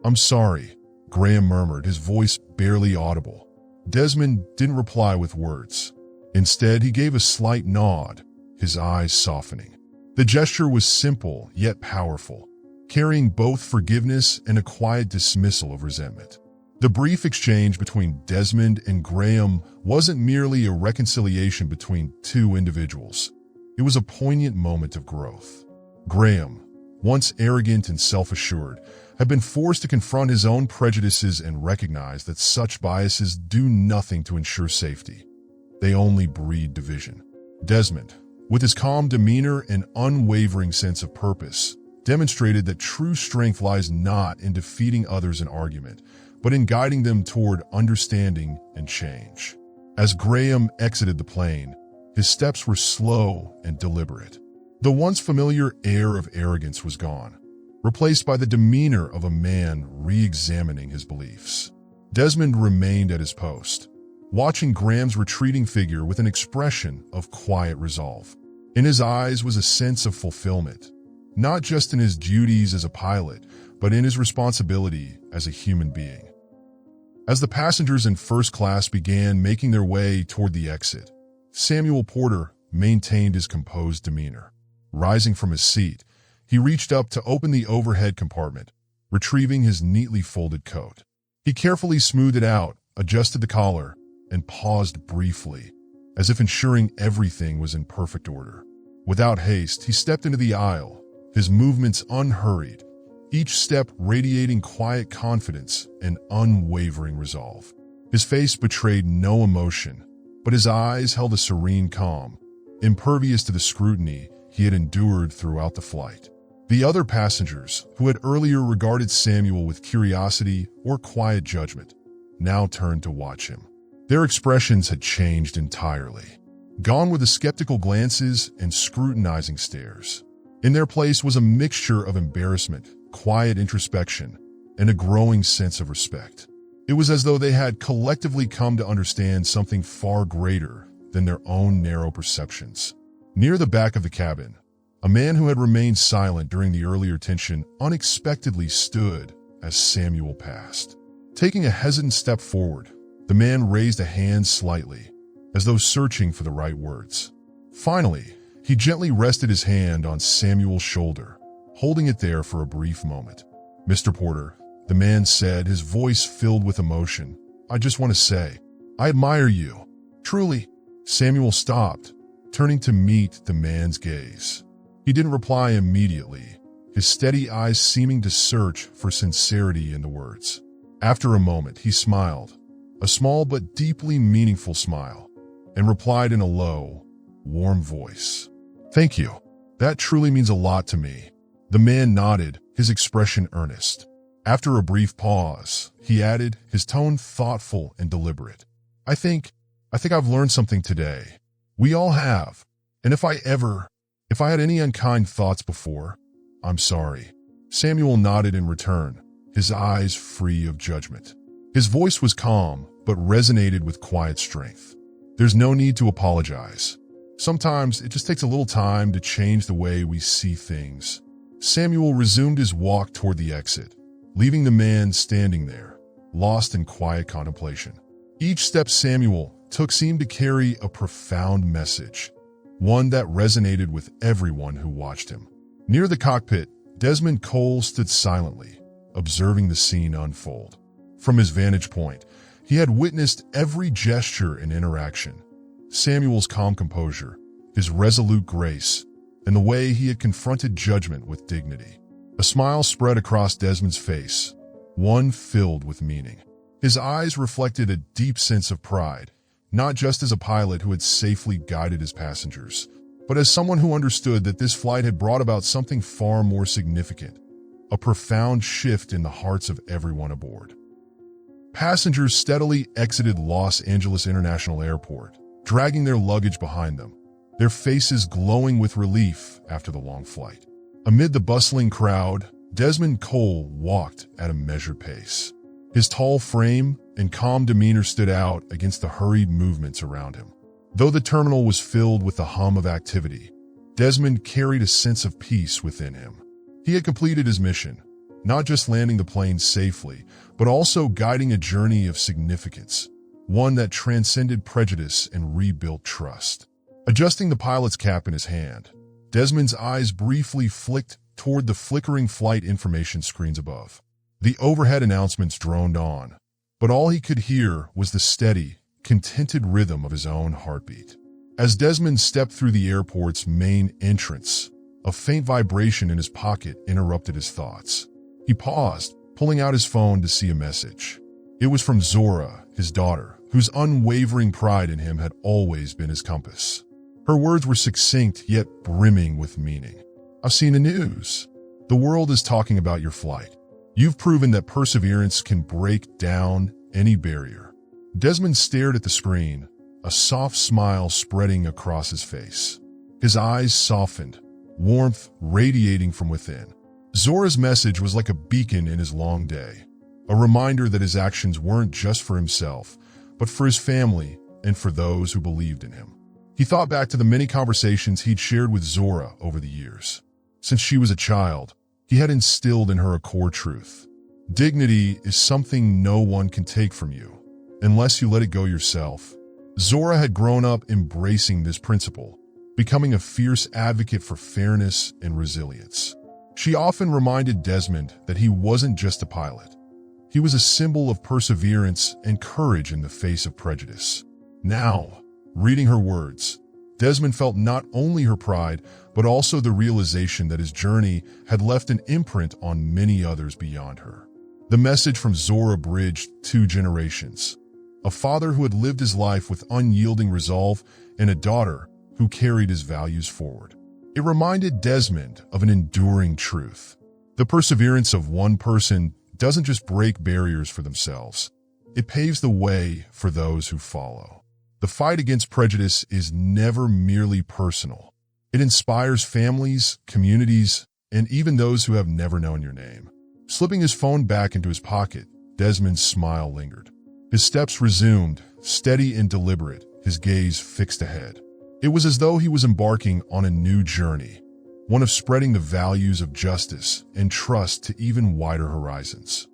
I'm sorry," Graham murmured, his voice barely audible. Desmond didn't reply with words. Instead, he gave a slight nod, his eyes softening. The gesture was simple yet powerful, carrying both forgiveness and a quiet dismissal of resentment. The brief exchange between Desmond and Graham wasn't merely a reconciliation between two individuals. It was a poignant moment of growth. Graham, once arrogant and self-assured, had been forced to confront his own prejudices and recognize that such biases do nothing to ensure safety. They only breed division. Desmond, with his calm demeanor and unwavering sense of purpose, demonstrated that true strength lies not in defeating others in argument, but in guiding them toward understanding and change. As Graham exited the plane, his steps were slow and deliberate. The once familiar air of arrogance was gone, replaced by the demeanor of a man re-examining his beliefs. Desmond remained at his post, watching Graham's retreating figure with an expression of quiet resolve. In his eyes was a sense of fulfillment, not just in his duties as a pilot, but in his responsibility as a human being. As the passengers in first class began making their way toward the exit, Samuel Porter maintained his composed demeanor. Rising from his seat, he reached up to open the overhead compartment, retrieving his neatly folded coat. He carefully smoothed it out, adjusted the collar, and paused briefly, as if ensuring everything was in perfect order. Without haste, he stepped into the aisle, his movements unhurried, each step radiating quiet confidence and unwavering resolve. His face betrayed no emotion, but his eyes held a serene calm, impervious to the scrutiny he had endured throughout the flight. The other passengers, who had earlier regarded Samuel with curiosity or quiet judgment, now turned to watch him. Their expressions had changed entirely. Gone were the skeptical glances and scrutinizing stares. In their place was a mixture of embarrassment, quiet introspection, and a growing sense of respect. It was as though they had collectively come to understand something far greater than their own narrow perceptions. Near the back of the cabin, a man who had remained silent during the earlier tension unexpectedly stood as Samuel passed. Taking a hesitant step forward, the man raised a hand slightly, as though searching for the right words. Finally, he gently rested his hand on Samuel's shoulder, holding it there for a brief moment. "Mr. Porter," the man said, his voice filled with emotion, "I just want to say, I admire you. Truly." Samuel stopped, turning to meet the man's gaze. He didn't reply immediately, his steady eyes seeming to search for sincerity in the words. After a moment, he smiled, a small but deeply meaningful smile, and replied in a low, warm voice, "Thank you. That truly means a lot to me." The man nodded, his expression earnest. After a brief pause, he added, his tone thoughtful and deliberate, I think I've learned something today. We all have. And if I had any unkind thoughts before, I'm sorry." Samuel nodded in return, his eyes free of judgment. His voice was calm, but resonated with quiet strength. "There's no need to apologize. Sometimes it just takes a little time to change the way we see things." Samuel resumed his walk toward the exit, leaving the man standing there, lost in quiet contemplation. Each step Samuel took seemed to carry a profound message, one that resonated with everyone who watched him. Near the cockpit, Desmond Cole stood silently, observing the scene unfold. From his vantage point, he had witnessed every gesture and interaction. Samuel's calm composure, his resolute grace, and the way he had confronted judgment with dignity. A smile spread across Desmond's face, one filled with meaning. His eyes reflected a deep sense of pride, not just as a pilot who had safely guided his passengers, but as someone who understood that this flight had brought about something far more significant, a profound shift in the hearts of everyone aboard. Passengers steadily exited Los Angeles International Airport, dragging their luggage behind them, their faces glowing with relief after the long flight. Amid the bustling crowd, Desmond Cole walked at a measured pace. His tall frame and calm demeanor stood out against the hurried movements around him. Though the terminal was filled with the hum of activity, Desmond carried a sense of peace within him. He had completed his mission, not just landing the plane safely, but also guiding a journey of significance, one that transcended prejudice and rebuilt trust. Adjusting the pilot's cap in his hand, Desmond's eyes briefly flicked toward the flickering flight information screens above. The overhead announcements droned on, but all he could hear was the steady, contented rhythm of his own heartbeat. As Desmond stepped through the airport's main entrance, a faint vibration in his pocket interrupted his thoughts. He paused, pulling out his phone to see a message. It was from Zora, his daughter, whose unwavering pride in him had always been his compass. Her words were succinct yet brimming with meaning. "I've seen the news. The world is talking about your flight. You've proven that perseverance can break down any barrier." Desmond stared at the screen, a soft smile spreading across his face. His eyes softened, warmth radiating from within. Zora's message was like a beacon in his long day, a reminder that his actions weren't just for himself, but for his family and for those who believed in him. He thought back to the many conversations he'd shared with Zora over the years. Since she was a child, he had instilled in her a core truth. Dignity is something no one can take from you, unless you let it go yourself. Zora had grown up embracing this principle, becoming a fierce advocate for fairness and resilience. She often reminded Desmond that he wasn't just a pilot. He was a symbol of perseverance and courage in the face of prejudice. Now, reading her words, Desmond felt not only her pride, but also the realization that his journey had left an imprint on many others beyond her. The message from Zora bridged 2 generations, a father who had lived his life with unyielding resolve and a daughter who carried his values forward. It reminded Desmond of an enduring truth. The perseverance of one person doesn't just break barriers for themselves. It paves the way for those who follow. The fight against prejudice is never merely personal. It inspires families, communities, and even those who have never known your name. Slipping his phone back into his pocket, Desmond's smile lingered. His steps resumed, steady and deliberate, his gaze fixed ahead. It was as though he was embarking on a new journey, one of spreading the values of justice and trust to even wider horizons.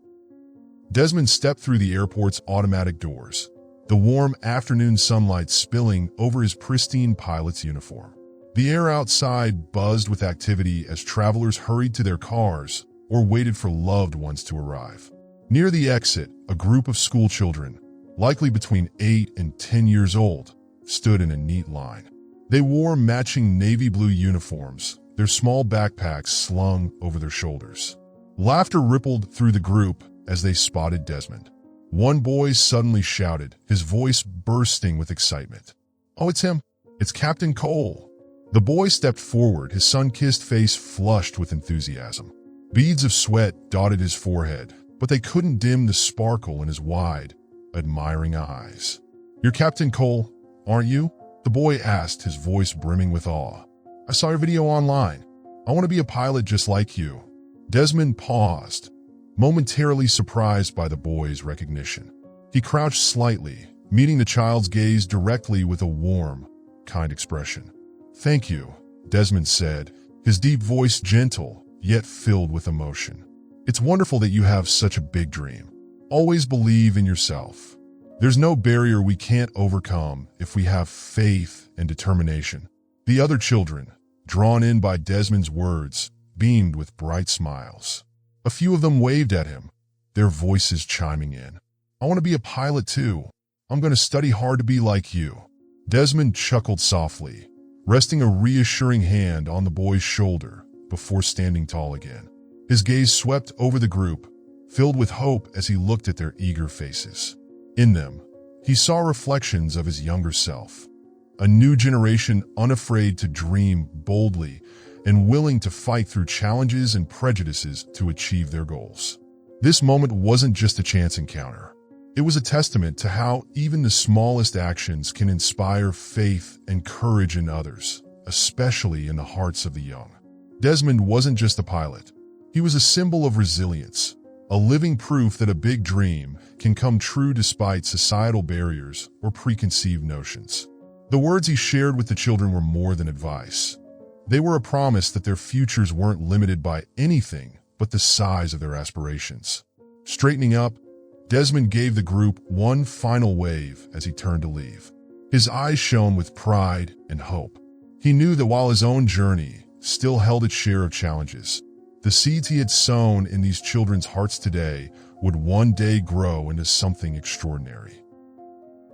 Desmond stepped through the airport's automatic doors, the warm afternoon sunlight spilling over his pristine pilot's uniform. The air outside buzzed with activity as travelers hurried to their cars or waited for loved ones to arrive. Near the exit, a group of school children, likely between 8 and 10 years old, stood in a neat line. They wore matching navy blue uniforms, their small backpacks slung over their shoulders. Laughter rippled through the group as they spotted Desmond. One boy suddenly shouted, his voice bursting with excitement. "Oh, it's him! It's Captain Cole!" The boy stepped forward, his sun-kissed face flushed with enthusiasm. Beads of sweat dotted his forehead, but they couldn't dim the sparkle in his wide, admiring eyes. "You're Captain Cole, aren't you?" the boy asked, his voice brimming with awe. "I saw your video online. I want to be a pilot just like you." Desmond paused, momentarily surprised by the boy's recognition. He crouched slightly, meeting the child's gaze directly with a warm, kind expression. "Thank you," Desmond said, his deep voice gentle, yet filled with emotion. "It's wonderful that you have such a big dream. Always believe in yourself. There's no barrier we can't overcome if we have faith and determination." The other children, drawn in by Desmond's words, beamed with bright smiles. A few of them waved at him, their voices chiming in. "I want to be a pilot too. I'm going to study hard to be like you." Desmond chuckled softly, resting a reassuring hand on the boy's shoulder before standing tall again. His gaze swept over the group, filled with hope as he looked at their eager faces. In them, he saw reflections of his younger self, a new generation unafraid to dream boldly and willing to fight through challenges and prejudices to achieve their goals. This moment wasn't just a chance encounter. It was a testament to how even the smallest actions can inspire faith and courage in others, especially in the hearts of the young. Desmond wasn't just a pilot. He was a symbol of resilience, a living proof that a big dream can come true despite societal barriers or preconceived notions. The words he shared with the children were more than advice. They were a promise that their futures weren't limited by anything but the size of their aspirations. Straightening up, Desmond gave the group one final wave as he turned to leave. His eyes shone with pride and hope. He knew that while his own journey still held its share of challenges, the seeds he had sown in these children's hearts today would one day grow into something extraordinary.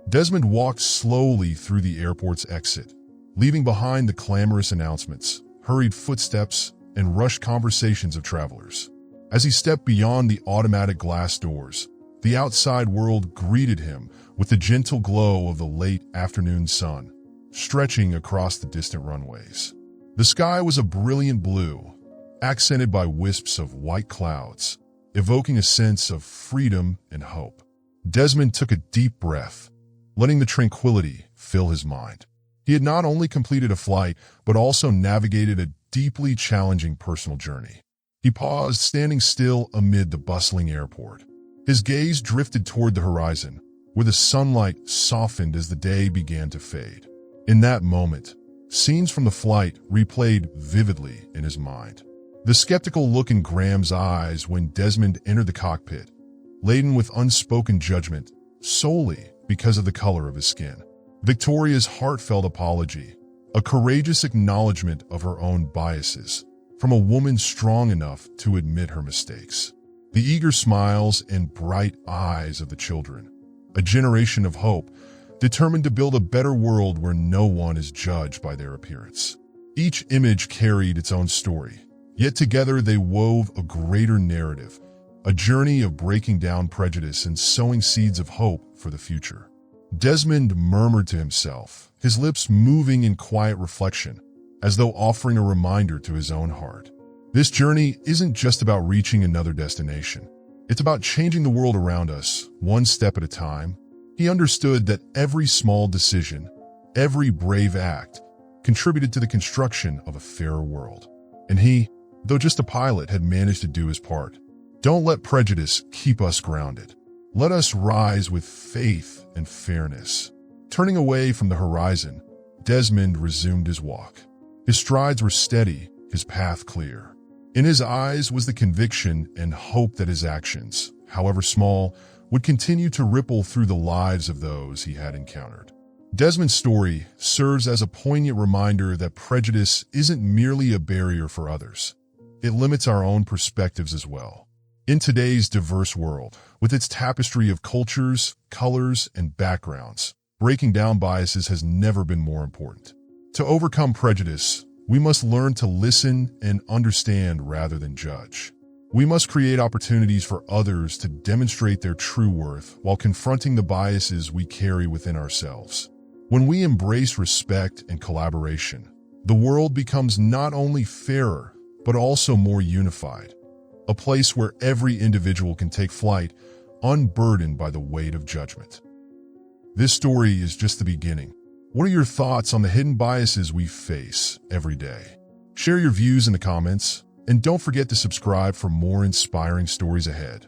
Desmond walked slowly through the airport's exit, leaving behind the clamorous announcements, hurried footsteps, and rushed conversations of travelers. As he stepped beyond the automatic glass doors, the outside world greeted him with the gentle glow of the late afternoon sun, stretching across the distant runways. The sky was a brilliant blue, accented by wisps of white clouds, evoking a sense of freedom and hope. Desmond took a deep breath, letting the tranquility fill his mind. He had not only completed a flight, but also navigated a deeply challenging personal journey. He paused, standing still amid the bustling airport. His gaze drifted toward the horizon, where the sunlight softened as the day began to fade. In that moment, scenes from the flight replayed vividly in his mind. The skeptical look in Graham's eyes when Desmond entered the cockpit, laden with unspoken judgment, solely because of the color of his skin. Victoria's heartfelt apology, a courageous acknowledgement of her own biases, from a woman strong enough to admit her mistakes. The eager smiles and bright eyes of the children, a generation of hope, determined to build a better world where no one is judged by their appearance. Each image carried its own story, yet together they wove a greater narrative, a journey of breaking down prejudice and sowing seeds of hope for the future. Desmond murmured to himself, his lips moving in quiet reflection, as though offering a reminder to his own heart. This journey isn't just about reaching another destination. It's about changing the world around us, one step at a time. He understood that every small decision, every brave act, contributed to the construction of a fairer world. And he, though just a pilot, had managed to do his part. Don't let prejudice keep us grounded. Let us rise with faith and fairness. Turning away from the horizon, Desmond resumed his walk. His strides were steady, his path clear. In his eyes was the conviction and hope that his actions, however small, would continue to ripple through the lives of those he had encountered. Desmond's story serves as a poignant reminder that prejudice isn't merely a barrier for others. It limits our own perspectives as well. In today's diverse world, with its tapestry of cultures, colors, and backgrounds, breaking down biases has never been more important. To overcome prejudice, we must learn to listen and understand rather than judge. We must create opportunities for others to demonstrate their true worth while confronting the biases we carry within ourselves. When we embrace respect and collaboration, the world becomes not only fairer, but also more unified. A place where every individual can take flight, unburdened by the weight of judgment. This story is just the beginning. What are your thoughts on the hidden biases we face every day? Share your views in the comments, and don't forget to subscribe for more inspiring stories ahead.